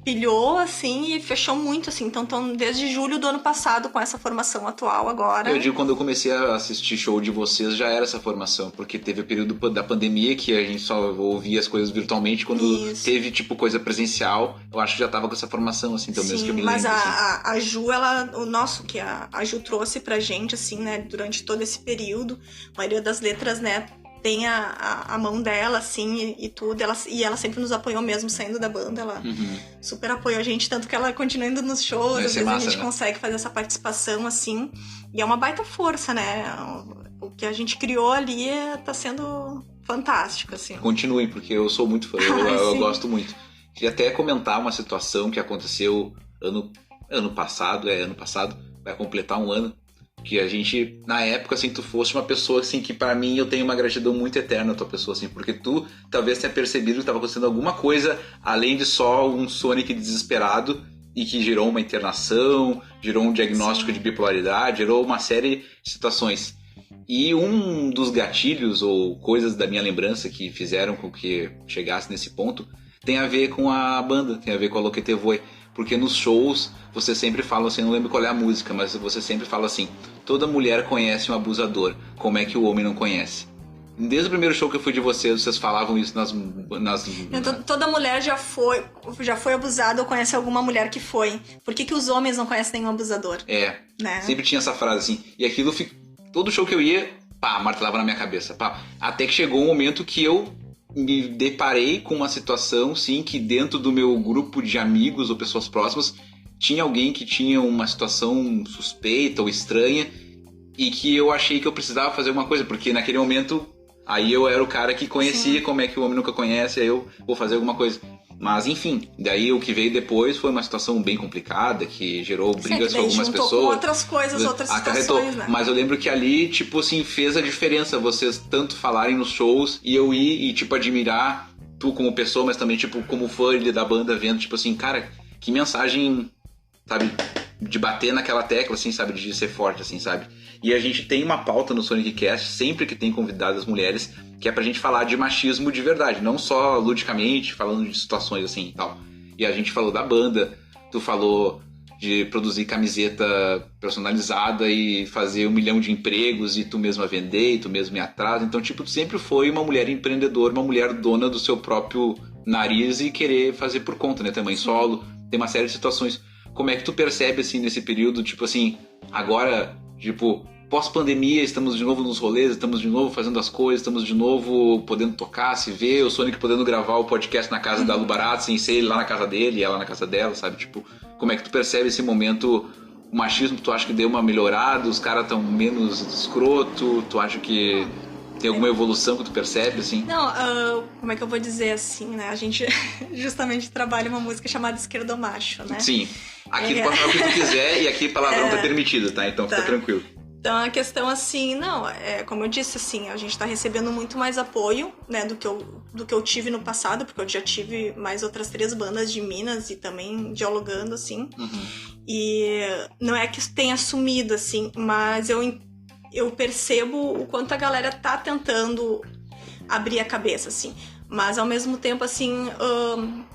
pilhou, assim, e fechou muito, assim. Então desde julho do ano passado com essa formação atual agora. Eu digo, quando eu comecei a assistir show de vocês, já era essa formação. Porque teve o período da pandemia que a gente só ouvia as coisas virtualmente. Quando teve, tipo, coisa presencial, eu acho que já tava com essa formação, assim. Então, mesmo que eu me lembro, mas a Ju, que a Ju trouxe pra gente, assim, né? Durante todo esse período. A maioria das letras, né? Tem a mão dela, assim, e tudo. Ela sempre nos apoiou mesmo saindo da banda. Ela super apoiou a gente, tanto que ela continua indo nos shows. Às vezes a gente consegue fazer essa participação, assim. E é uma baita força, né? O que a gente criou ali tá sendo fantástico, assim. Continuem, porque eu sou muito fã. Eu gosto muito. Queria até comentar uma situação que aconteceu ano passado. Vai completar um ano. Que a gente, na época, assim, tu fosse uma pessoa, assim, que pra mim eu tenho uma gratidão muito eterna à tua pessoa, assim, porque tu talvez tenha percebido que tava acontecendo alguma coisa além de só um Sonic desesperado e que gerou uma internação, gerou um diagnóstico de bipolaridade, gerou uma série de situações. E um dos gatilhos ou coisas da minha lembrança que fizeram com que chegasse nesse ponto tem a ver com a banda, tem a ver com a Alô Que Te Voe. Porque nos shows você sempre fala assim, não lembro qual é a música, mas você sempre fala assim: toda mulher conhece um abusador, como é que o homem não conhece? Desde o primeiro show que eu fui de vocês falavam isso nas... Toda mulher já foi abusada ou conhece alguma mulher que foi. Por que os homens não conhecem nenhum abusador? Né? Sempre tinha essa frase assim. E aquilo, todo show que eu ia, martelava na minha cabeça. Até que chegou um momento que eu me deparei com uma situação, sim, que dentro do meu grupo de amigos ou pessoas próximas tinha alguém que tinha uma situação suspeita ou estranha e que eu achei que eu precisava fazer alguma coisa, porque naquele momento aí eu era o cara que conhecia como é que o homem nunca conhece, aí eu vou fazer alguma coisa. Mas enfim, daí o que veio depois foi uma situação bem complicada, que gerou brigas com algumas pessoas. Com outras coisas, outras situações, né? Mas eu lembro que ali, tipo assim, fez a diferença vocês tanto falarem nos shows e eu ir e, tipo, admirar tu como pessoa, mas também, tipo, como fã da banda, vendo, tipo assim, cara, que mensagem, sabe, de bater naquela tecla, assim, sabe, de ser forte, assim, sabe? E a gente tem uma pauta no Sonic Cast, sempre que tem convidadas mulheres, que é pra gente falar de machismo de verdade, não só ludicamente, falando de situações assim e tal. E a gente falou da banda, tu falou de produzir camiseta personalizada e fazer 1 milhão de empregos e tu mesma vender e tu mesma ir atrás. Então, tipo, tu sempre foi uma mulher empreendedora, uma mulher dona do seu próprio nariz e querer fazer por conta, né? Também solo, tem uma série de situações. Como é que tu percebe, assim, nesse período, tipo assim, agora, tipo, pós-pandemia, estamos de novo nos rolês, estamos de novo fazendo as coisas, estamos de novo podendo tocar, se ver, o Sonic podendo gravar o podcast na casa da Lu Barato, sem ser ele lá na casa dele e ela na casa dela, sabe? Tipo, como é que tu percebe esse momento, o machismo, tu acha que deu uma melhorada, os caras estão menos escroto, tu acha que tem alguma evolução que tu percebe, assim? Não, como é que eu vou dizer assim, né? A gente justamente trabalha uma música chamada Esquerdomacho, né? Sim. Aqui tu pode falar o que tu quiser e aqui palavrão tá permitido, tá? Então fica tranquilo. Então a questão assim, não, como eu disse, assim, a gente tá recebendo muito mais apoio, né, do que eu tive no passado, porque eu já tive mais outras 3 bandas de Minas e também dialogando, assim. E não é que tenha sumido, assim, mas eu percebo o quanto a galera tá tentando abrir a cabeça, assim. Mas, ao mesmo tempo, assim,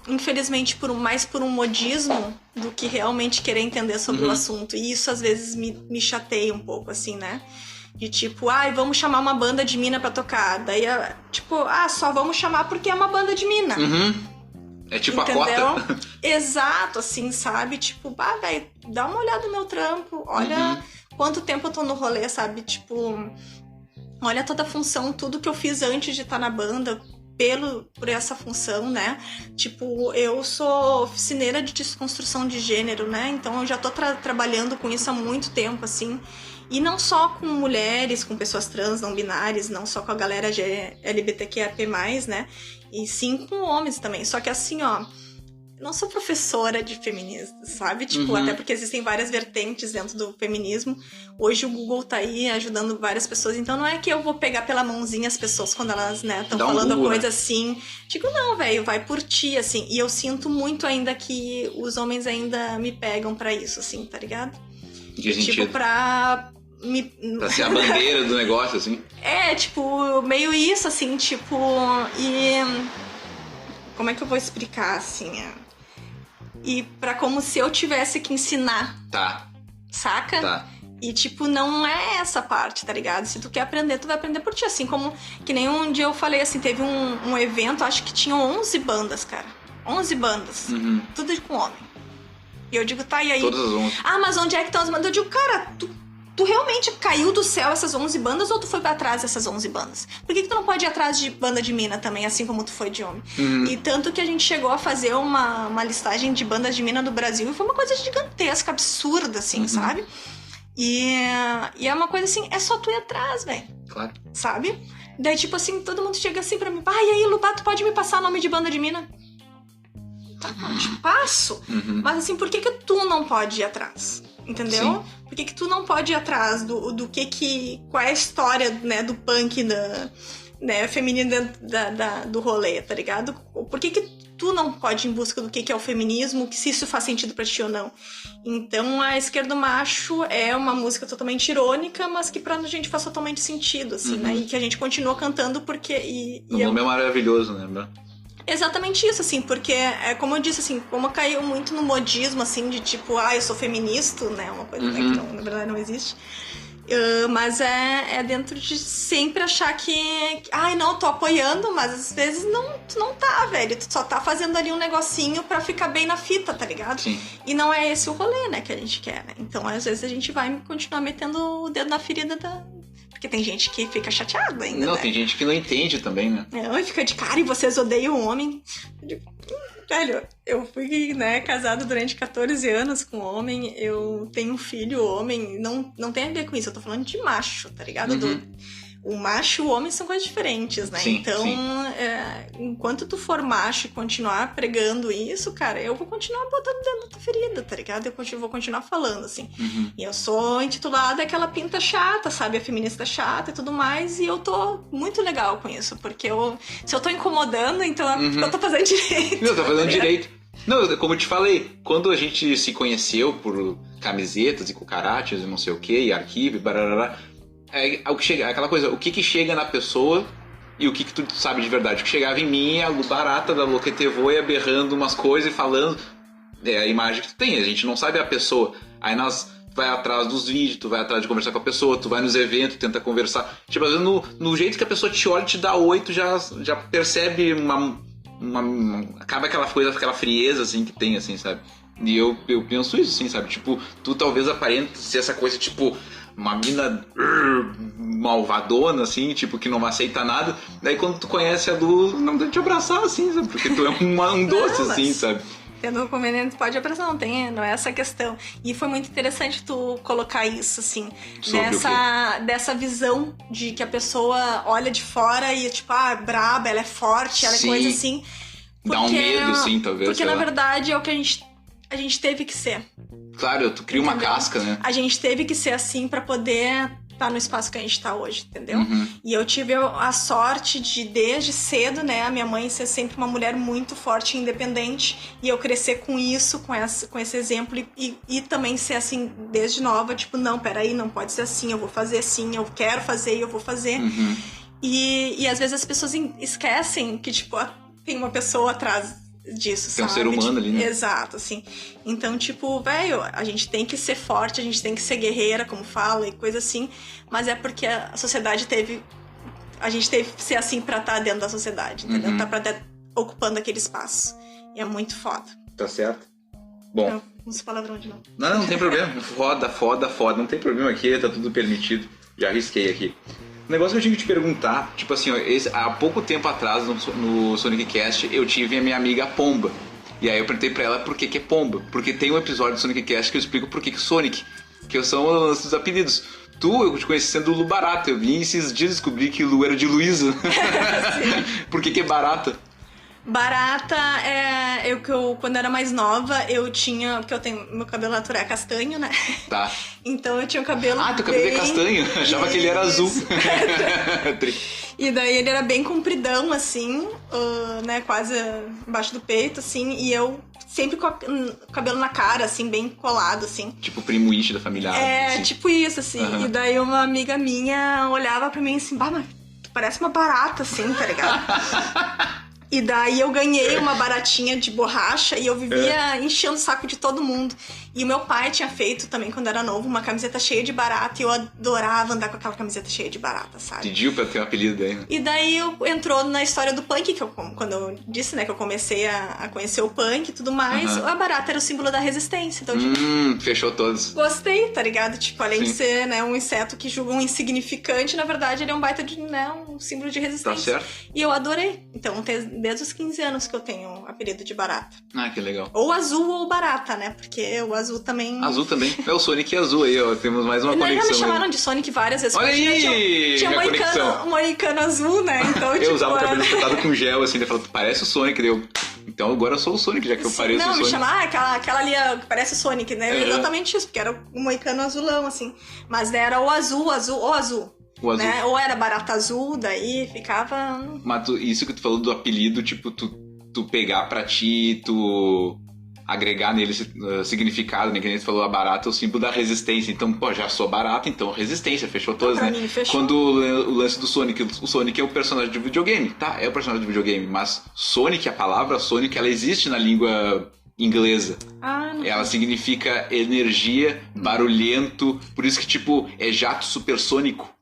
infelizmente, mais por um modismo do que realmente querer entender sobre o assunto. E isso, às vezes, me chateia um pouco, assim, né? De tipo, vamos chamar uma banda de mina pra tocar. Daí, só vamos chamar porque é uma banda de mina. É tipo entendeu? A cota. Exato, assim, sabe? Tipo, velho, dá uma olhada no meu trampo. Olha quanto tempo eu tô no rolê, sabe? Tipo, olha toda a função, tudo que eu fiz antes de estar na banda... por essa função, né? Tipo, eu sou oficineira de desconstrução de gênero, né? Então eu já tô trabalhando com isso há muito tempo, assim. E não só com mulheres, com pessoas trans, não binárias, não só com a galera LGBTQIA+, né? E sim com homens também. Só que assim, ó... não sou professora de feminismo, sabe? Tipo, até porque existem várias vertentes dentro do feminismo. Hoje o Google tá aí ajudando várias pessoas. Então não é que eu vou pegar pela mãozinha as pessoas quando elas, né, estão falando Google, coisa assim. Digo, não, velho, vai por ti, assim. E eu sinto muito ainda que os homens ainda me pegam pra isso, assim, tá ligado? Que sentido? Tipo, pra ser a bandeira do negócio, assim? Tipo, meio isso, assim, tipo... E... como é que eu vou explicar, assim, E como se eu tivesse que ensinar. Tá. Saca? Tá. E, tipo, não é essa parte, tá ligado? Se tu quer aprender, tu vai aprender por ti. Assim como, que nem um dia eu falei, assim, teve um evento, acho que tinham 11 bandas, cara. 11 bandas. Tudo com homem. E eu digo, tá, e aí? Todas as 11. Mas onde é que estão as bandas? Eu digo, cara, tu realmente caiu do céu essas 11 bandas ou tu foi pra trás dessas 11 bandas? Por que tu não pode ir atrás de banda de mina também, assim como tu foi de homem? E tanto que a gente chegou a fazer uma listagem de bandas de mina do Brasil e foi uma coisa gigantesca, absurda, assim, sabe? E é uma coisa assim, é só tu ir atrás, velho. Claro. Sabe? Daí, tipo assim, todo mundo chega assim pra mim, e aí, Lupá, tu pode me passar nome de banda de mina? Tá, eu te passo. Mas assim, por que tu não pode ir atrás? Entendeu? Sim. Por que tu não pode ir atrás do que qual é a história, né, do punk, né, feminino dentro do rolê, tá ligado? Por que tu não pode ir em busca do que é o feminismo, se isso faz sentido pra ti ou não? Então, a Esquerdo Macho é uma música totalmente irônica, mas que pra gente faz totalmente sentido, assim, né? E que a gente continua cantando porque... O nome é maravilhoso, né? Exatamente isso, assim, porque, como eu disse, assim, como caiu muito no modismo, assim, de tipo, eu sou feminista, né, uma coisa que não, na verdade não existe, mas é dentro de sempre achar que, não, tô apoiando, mas às vezes tu não tá, velho, tu só tá fazendo ali um negocinho pra ficar bem na fita, tá ligado? Sim. E não é esse o rolê, né, que a gente quer, né, então às vezes a gente vai continuar metendo o dedo na ferida porque tem gente que fica chateada ainda, Não, né? tem gente que não entende também, né? E fica de cara, e vocês odeiam o homem. Eu digo, velho, eu fui, né, casada durante 14 anos com homem, eu tenho um filho homem, não tem a ver com isso, eu tô falando de macho, tá ligado? O macho e o homem são coisas diferentes, né? Sim, então, sim. Enquanto tu for macho e continuar pregando isso, cara, eu vou continuar botando dentro da tua ferida, tá ligado? Eu vou continuar falando, assim. E eu sou intitulada aquela pinta chata, sabe? A feminista chata e tudo mais, e eu tô muito legal com isso, porque se eu tô incomodando, então eu tô fazendo direito. Não, tá fazendo direito. Não, como eu te falei, quando a gente se conheceu por camisetas e cucarachas e não sei o que, e arquivo e barará, aquela coisa, o que chega na pessoa e o que tu sabe de verdade. O que chegava em mim é a barata da Loquetevoia berrando umas coisas e falando, a imagem que tu tem, a gente não sabe a pessoa. Aí nós vai atrás dos vídeos, tu vai atrás de conversar com a pessoa, tu vai nos eventos, tenta conversar. Tipo, às vezes no jeito que a pessoa te olha, te dá 8, já percebe acaba aquela coisa, aquela frieza, assim, que tem, assim, sabe? E eu penso isso, assim, sabe? Tipo, tu talvez aparenta ser essa coisa, tipo, uma mina malvadona, assim, tipo, que não aceita nada. Daí quando tu conhece a Lu, não dá de te abraçar, assim, sabe? Porque tu é um doce, não, assim, sabe? Tendo inconveniente, pode abraçar, não é essa questão. E foi muito interessante tu colocar isso, assim, dessa visão de que a pessoa olha de fora e, tipo, é braba, ela é forte, ela é coisa assim. Dá um medo, sim, talvez. Porque, na verdade, é o que a gente teve que ser. Claro, tu cria uma casca, né? A gente teve que ser assim pra poder estar no espaço que a gente tá hoje, entendeu? E eu tive a sorte de, desde cedo, né, a minha mãe ser sempre uma mulher muito forte e independente, e eu crescer com isso, com esse exemplo, e também ser assim, desde nova, tipo, não, peraí, não pode ser assim, eu vou fazer assim, eu quero fazer e eu vou fazer. E às vezes as pessoas esquecem que, tipo, tem uma pessoa atrás disso, tem sabe? Um ser humano ali, né? Exato, assim. Então, tipo, velho, a gente tem que ser forte, a gente tem que ser guerreira, como fala, e coisa assim, mas é porque a sociedade a gente teve que ser assim pra estar dentro da sociedade, entendeu? Tá pra estar ocupando aquele espaço. E é muito foda. Tá certo. Bom. Não uso palavrão de novo. Não tem problema. Foda. Não tem problema aqui, tá tudo permitido. Já arrisquei aqui. O negócio que eu tinha que te perguntar, tipo assim, ó, há pouco tempo atrás no Sonic Cast eu tive a minha amiga Pomba. E aí eu perguntei pra ela por que é Pomba. Porque tem um episódio do Sonic Cast que eu explico por que Sonic, que são os apelidos. Eu te conheci sendo Lu Barata. Eu vim esses dias descobrir que Lu era de Luísa. Por que é Barata? Barata quando eu era mais nova, eu tinha... Porque eu tenho... Meu cabelo natural é castanho, né? Tá. Então eu tinha um cabelo teu cabelo é castanho? Achava que ele era azul. E daí ele era bem compridão, assim, né? Quase embaixo do peito, assim. E eu sempre com o cabelo na cara, assim, bem colado, assim. Tipo primo Ishi da família. Assim. Tipo isso, assim. E daí uma amiga minha olhava pra mim assim, mas tu parece uma barata, assim, tá ligado? E daí eu ganhei uma baratinha de borracha e eu vivia enchendo o saco de todo mundo. E o meu pai tinha feito também, quando era novo, uma camiseta cheia de barata. E eu adorava andar com aquela camiseta cheia de barata, sabe? Pediu pra ter um apelido daí, né? E daí entrou na história do punk, que quando eu disse, né, que eu comecei a conhecer o punk e tudo mais. A barata era o símbolo da resistência. Então, tipo, fechou todos. Gostei, tá ligado? Tipo, além de ser, né, um inseto que julga um insignificante, na verdade ele é um baita de, né, um símbolo de resistência. Tá certo. E eu adorei. Então, desde os 15 anos que eu tenho o apelido de barata. Ah, que legal. Ou azul ou barata, né? Porque o azul também... Azul também. É o Sonic azul aí, ó. Temos mais uma conexão. Já me chamaram de Sonic várias vezes. Olha aí! Tinha moicano azul, né? Então, eu usava o cabelo espetado com gel, assim. Ele falou, parece o Sonic. Então agora eu sou o Sonic, já que eu pareço o Sonic. Não, me chamar aquela ali que parece o Sonic, né? Exatamente isso, porque era o moicano azulão, assim. Mas era o azul. O azul. Né? Ou era barata azul, daí ficava... Mas isso que tu falou do apelido, tipo, tu pegar pra ti, tu agregar nele significado, né? Que nem tu falou, a barata é o símbolo da resistência. Então, já sou barata, então resistência, fechou todas, né? Mim, fechou. Quando o lance do Sonic, o Sonic é o personagem de videogame, tá? É o personagem de videogame, mas Sonic, a palavra Sonic, ela existe na língua inglesa. Ela significa energia, barulhento, por isso que, tipo, é jato supersônico.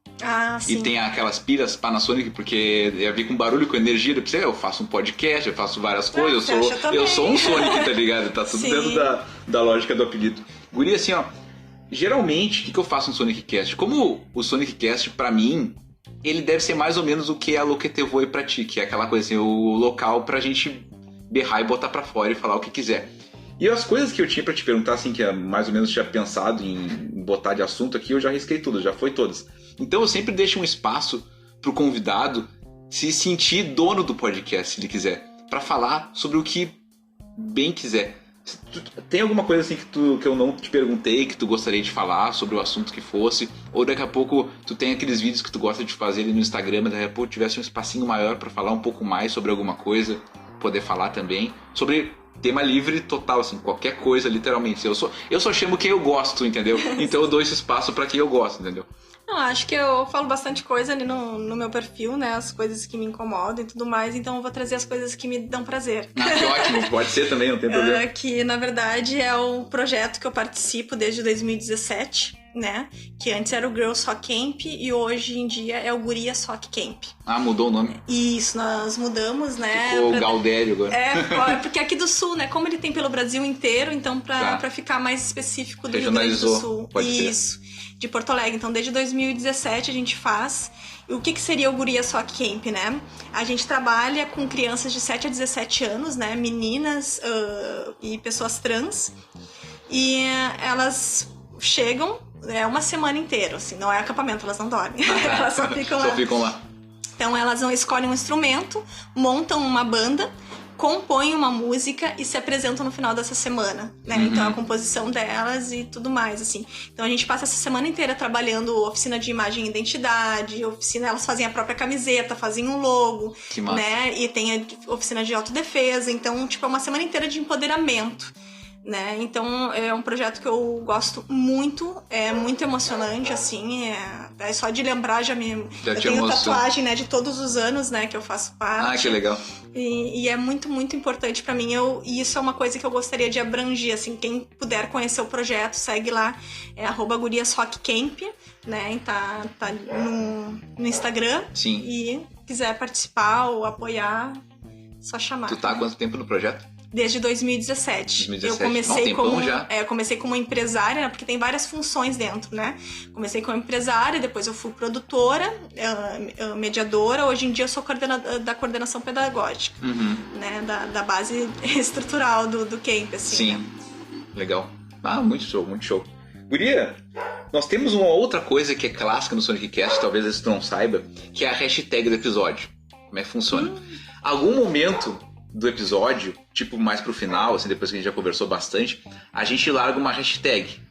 Sim. E tem aquelas pilhas Panasonic, porque tem a ver com barulho, com energia. Eu faço um podcast, eu faço várias coisas. Eu sou um Sonic, tá ligado? Tá tudo dentro da lógica do apelido. Guri, assim, ó. Geralmente, o que eu faço no Sonic Cast? Como o Sonic Cast, pra mim, ele deve ser mais ou menos o que é a Loquetevoi pra ti, que é aquela coisa assim, o local pra gente berrar e botar pra fora e falar o que quiser. E as coisas que eu tinha pra te perguntar, assim, que mais ou menos tinha pensado em botar de assunto aqui, eu já risquei tudo, já foi todas. Então eu sempre deixo um espaço pro convidado se sentir dono do podcast, se ele quiser, pra falar sobre o que bem quiser. Tem alguma coisa assim que eu não te perguntei, que tu gostaria de falar sobre o assunto que fosse? Ou daqui a pouco tu tem aqueles vídeos que tu gosta de fazer ali no Instagram, mas daqui a pouco tivesse um espacinho maior pra falar um pouco mais sobre alguma coisa, poder falar também sobre... Tema livre total, assim, qualquer coisa, literalmente. Eu só chamo quem eu gosto, entendeu? Então eu dou esse espaço pra quem eu gosto, entendeu? Não, acho que eu falo bastante coisa ali no meu perfil, né? As coisas que me incomodam e tudo mais. Então eu vou trazer as coisas que me dão prazer. Que ótimo, pode ser também, não tem problema. Que, na verdade, é o projeto que eu participo desde 2017, né? Que antes era o Girls Rock Camp e hoje em dia é o Gurias Rock Camp. Mudou o nome? Isso, nós mudamos, né? Ficou o Gaudério agora. Porque aqui do Sul, né? Como ele tem pelo Brasil inteiro, então pra ficar mais específico do Rio Grande do Sul. Isso. De Porto Alegre. Então, desde 2017 a gente faz. E o que seria o Gurias Rock Camp, né? A gente trabalha com crianças de 7 a 17 anos, né? Meninas e pessoas trans. E elas chegam uma semana inteira, assim. Não é acampamento, elas não dormem. Elas só ficam lá. Só ficam lá. Então, elas escolhem um instrumento, montam uma banda compõem uma música e se apresentam no final dessa semana, né? Então a composição delas e tudo mais, assim. Então a gente passa essa semana inteira trabalhando oficina de imagem e identidade, elas fazem a própria camiseta, fazem um logo, né? E tem a oficina de autodefesa, então, tipo, é uma semana inteira de empoderamento, né? Então é um projeto que eu gosto muito, é muito emocionante, assim, é só de lembrar eu tenho tatuagem, né, de todos os anos, né, que eu faço parte. Ah, que legal. E é muito, muito importante pra mim, e isso é uma coisa que eu gostaria de abranger, assim, quem puder conhecer o projeto, segue lá, é @guriasrockcamp, né, tá no Instagram. Sim. E quiser participar ou apoiar, só chamar. Tu tá há quanto tempo no projeto? Desde 2017. Eu comecei como empresária, né, porque tem várias funções dentro, né? Comecei como empresária, depois eu fui produtora, mediadora. Hoje em dia eu sou da coordenação pedagógica, né? Da base estrutural do camp, assim. Sim, né? Legal. Ah, muito show, muito show. Guria, nós temos uma outra coisa que é clássica no Sonic Cast, talvez você não saiba, que é a hashtag do episódio. Como é que funciona? Algum momento do episódio, tipo mais pro final, assim, depois que a gente já conversou bastante, a gente larga uma hashtag.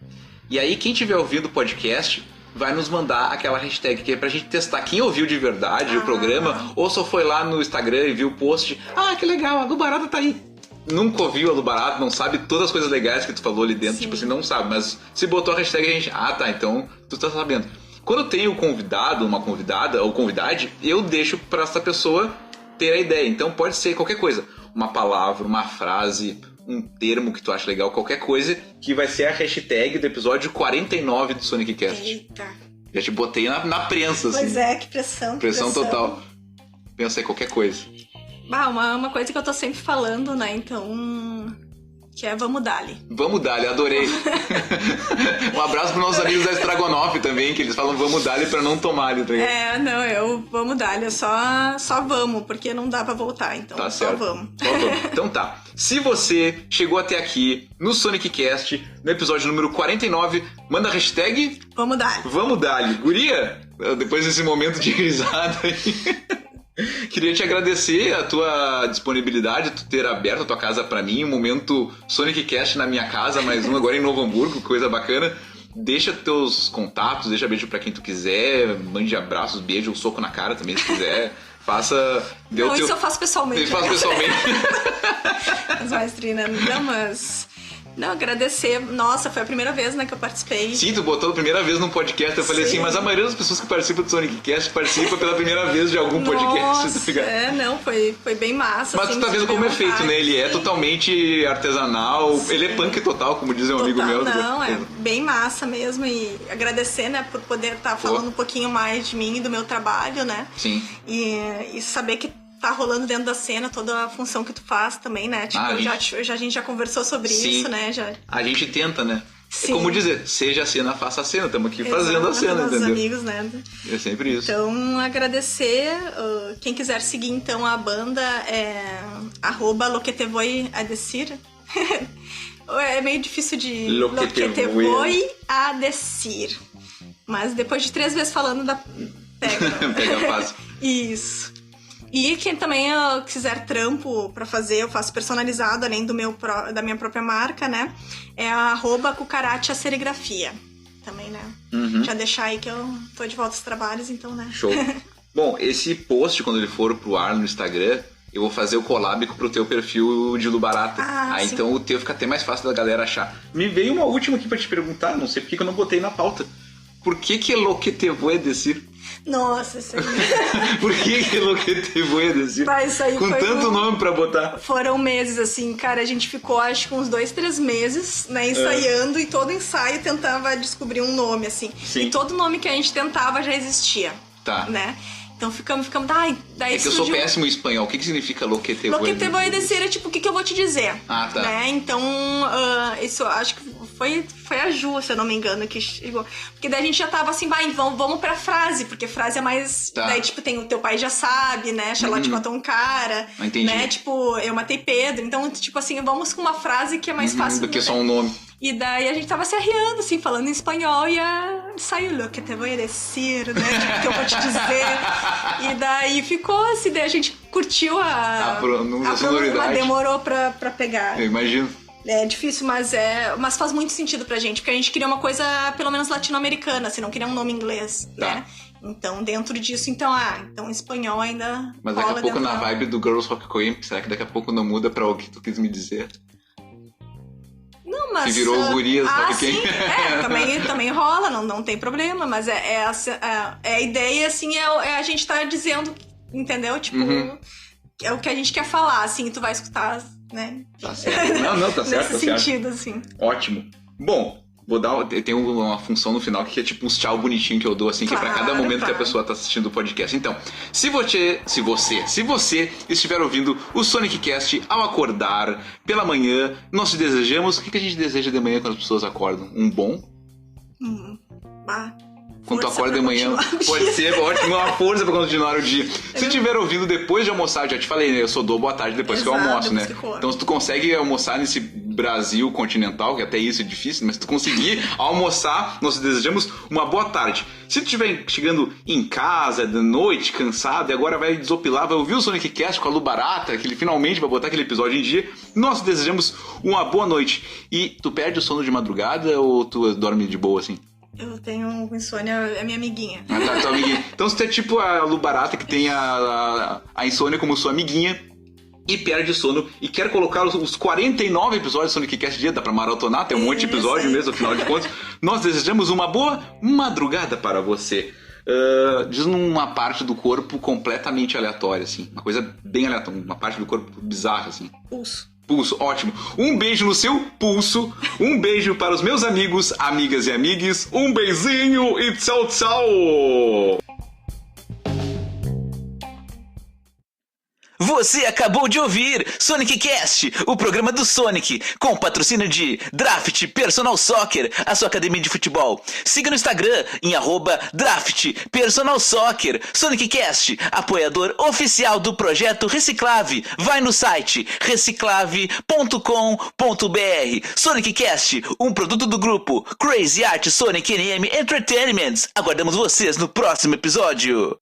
E aí quem estiver ouvindo o podcast vai nos mandar aquela hashtag, que é pra gente testar quem ouviu de verdade o programa, ou só foi lá no Instagram e viu o post, que legal, a Lubarata tá aí. Nunca ouviu a Lubarata, não sabe todas as coisas legais que tu falou ali dentro, tipo assim, não sabe, mas se botou a hashtag a gente, tá, então tu tá sabendo. Quando tem o convidado, uma convidada ou convidade, eu deixo pra essa pessoa ter a ideia. Então pode ser qualquer coisa. Uma palavra, uma frase, um termo que tu acha legal, qualquer coisa que vai ser a hashtag do episódio 49 do Sonic Cast. Eita. Já te botei na prensa, assim. Pois é, que pressão. Pressão total. Pensa em qualquer coisa. Uma coisa que eu tô sempre falando, né? Então... que é Vamos Dali. Vamos Dali, adorei. Um abraço pros nossos amigos da Estragonoff também, que eles falam Vamos Dali pra não tomar ali, tá ligado? Vamos Dali, é só vamos, porque não dá pra voltar, então tá só certo. Vamos. Só vamos. Então tá, se você chegou até aqui no Sonic Cast, no episódio número 49, manda a hashtag Vamos Dali. Vamos Dali. Guria, depois desse momento de risada aí... Queria te agradecer a tua disponibilidade, tu ter aberto a tua casa pra mim, um momento Sonic Cast na minha casa, mais um agora em Novo Hamburgo, coisa bacana. Deixa teus contatos, deixa beijo pra quem tu quiser, mande abraços, beijo ou soco na cara também se quiser. Faça... Isso eu faço pessoalmente. Eu faço pessoalmente. As maestrinas, Não, agradecer. Nossa, foi a primeira vez, né, que eu participei. Sim, tu botou a primeira vez num podcast. Eu falei assim, mas a maioria das pessoas que participam do Sonic Cast participa pela primeira vez de algum podcast. Foi bem massa. Mas assim, tu tá vendo como é feito, né? Ele é totalmente artesanal. Sim. Ele é punk total, como diz um amigo meu. Não, é bem massa mesmo. E agradecer, né, por poder estar falando um pouquinho mais de mim e do meu trabalho, né? Sim. E saber que tá rolando dentro da cena toda a função que tu faz também, né? Tipo, a gente já conversou sobre isso, né? A gente tenta, né? Sim. É como dizer, seja a cena, faça a cena. Estamos aqui fazendo a cena, entendeu? Amigos, né? É sempre isso. Então, agradecer. Quem quiser seguir, então, a banda é @loquetevoi_adesir. É meio difícil de... Loquetevoi_adesir. Mas depois de 3 vezes falando, pega fácil. Isso. E quem também quiser trampo pra fazer, eu faço personalizado, além da minha própria marca, né? É a @cucaracha serigrafia. Também, né? Já deixar aí que eu tô de volta aos trabalhos, então, né? Show. Bom, esse post, quando ele for pro ar no Instagram, eu vou fazer o collab pro teu perfil de Lubarata. Aí então o teu fica até mais fácil da galera achar. Me veio uma última aqui pra te perguntar, não sei por que eu não botei na pauta. Por que é Loquetevoi_adesir? Nossa, isso aí. Por que Loquetevoi_adesir? Isso aí com tanto nome pra botar. Foram meses, assim, cara, a gente ficou acho que uns 2-3 meses, né, ensaiando, e todo ensaio tentava descobrir um nome, assim. Sim. E todo nome que a gente tentava já existia. Tá. Né? Então ficamos, daí é que eu sou péssimo em espanhol. O que significa Loquetevoi_adesir? Loquetevoi_adesir é tipo, o que eu vou te dizer? Tá. Né? Então, isso eu acho que Foi a Ju, se eu não me engano, que chegou. Porque daí a gente já tava assim, vamos pra frase, porque frase é mais... Tá. Daí, tipo, tem o Teu Pai Já Sabe, né? Charlotte matou um cara. Entendi. Né? Tipo, Eu Matei Pedro. Então, tipo assim, vamos com uma frase que é mais fácil do que só um nome. E daí a gente tava se arriando, assim, falando em espanhol, e saiu lo que te vou decir, né? Tipo, que eu vou te dizer. E daí ficou assim, daí a gente curtiu a sonoridade. Mas demorou pra pegar. Eu imagino. É difícil, mas faz muito sentido pra gente, porque a gente queria uma coisa, pelo menos, latino-americana, assim, não queria um nome inglês, né? Então, dentro disso, então espanhol ainda. Mas daqui a pouco, na vibe do Girls Rock Camp, será que daqui a pouco não muda pra o que tu quis me dizer? Não, mas... Que virou gurias Rock sim, também rola, não tem problema, mas a ideia, assim, é a gente tá dizendo, entendeu? Tipo, é o que a gente quer falar, assim, tu vai escutar, né? Tá certo. Não, tá certo. Nesse sentido, assim. Ótimo. Bom, tem uma função no final que é tipo uns tchau bonitinho que eu dou, assim, que é pra cada momento que a pessoa tá assistindo o podcast. Então, se você estiver ouvindo o Sonic Cast ao acordar pela manhã, nós te desejamos... O que a gente deseja de manhã quando as pessoas acordam? Um bom? Quando tu acorda de manhã, pode ser ótimo, uma força pra continuar o dia. Se estiver ouvindo depois de almoçar, já te falei, né? Eu só dou boa tarde depois que eu almoço, né? Então se tu consegue almoçar nesse Brasil continental, que até isso é difícil, mas se tu conseguir almoçar, nós desejamos uma boa tarde. Se tu estiver chegando em casa, de noite, cansado, e agora vai desopilar, vai ouvir o Sonic Cast com a Lu Barata, que ele finalmente vai botar aquele episódio em dia, nós desejamos uma boa noite. E tu perde o sono de madrugada ou tu dorme de boa, assim? Eu tenho insônia, é minha amiguinha. Tá, tua amiguinha. Então você é tipo a Lu Barata, que tem a insônia como sua amiguinha e perde o sono e quer colocar os 49 episódios do Sonic Cast dia, dá pra maratonar, tem um monte de episódio mesmo, afinal de contas. Nós desejamos uma boa madrugada para você. Diz numa parte do corpo completamente aleatória, assim. Uma coisa bem aleatória, uma parte do corpo bizarra, assim. Pulso, ótimo. Um beijo no seu pulso. Um beijo para os meus amigos, amigas e amigues. Um beijinho e tchau, tchau. Você acabou de ouvir Sonic Cast, o programa do Sonic, com patrocínio de Draft Personal Soccer, a sua academia de futebol. Siga no Instagram em @Draft Personal Soccer. Sonic Cast, apoiador oficial do projeto Reciclave. Vai no site reciclave.com.br. Sonic Cast, um produto do grupo Crazy Art Sonic NM Entertainment. Aguardamos vocês no próximo episódio.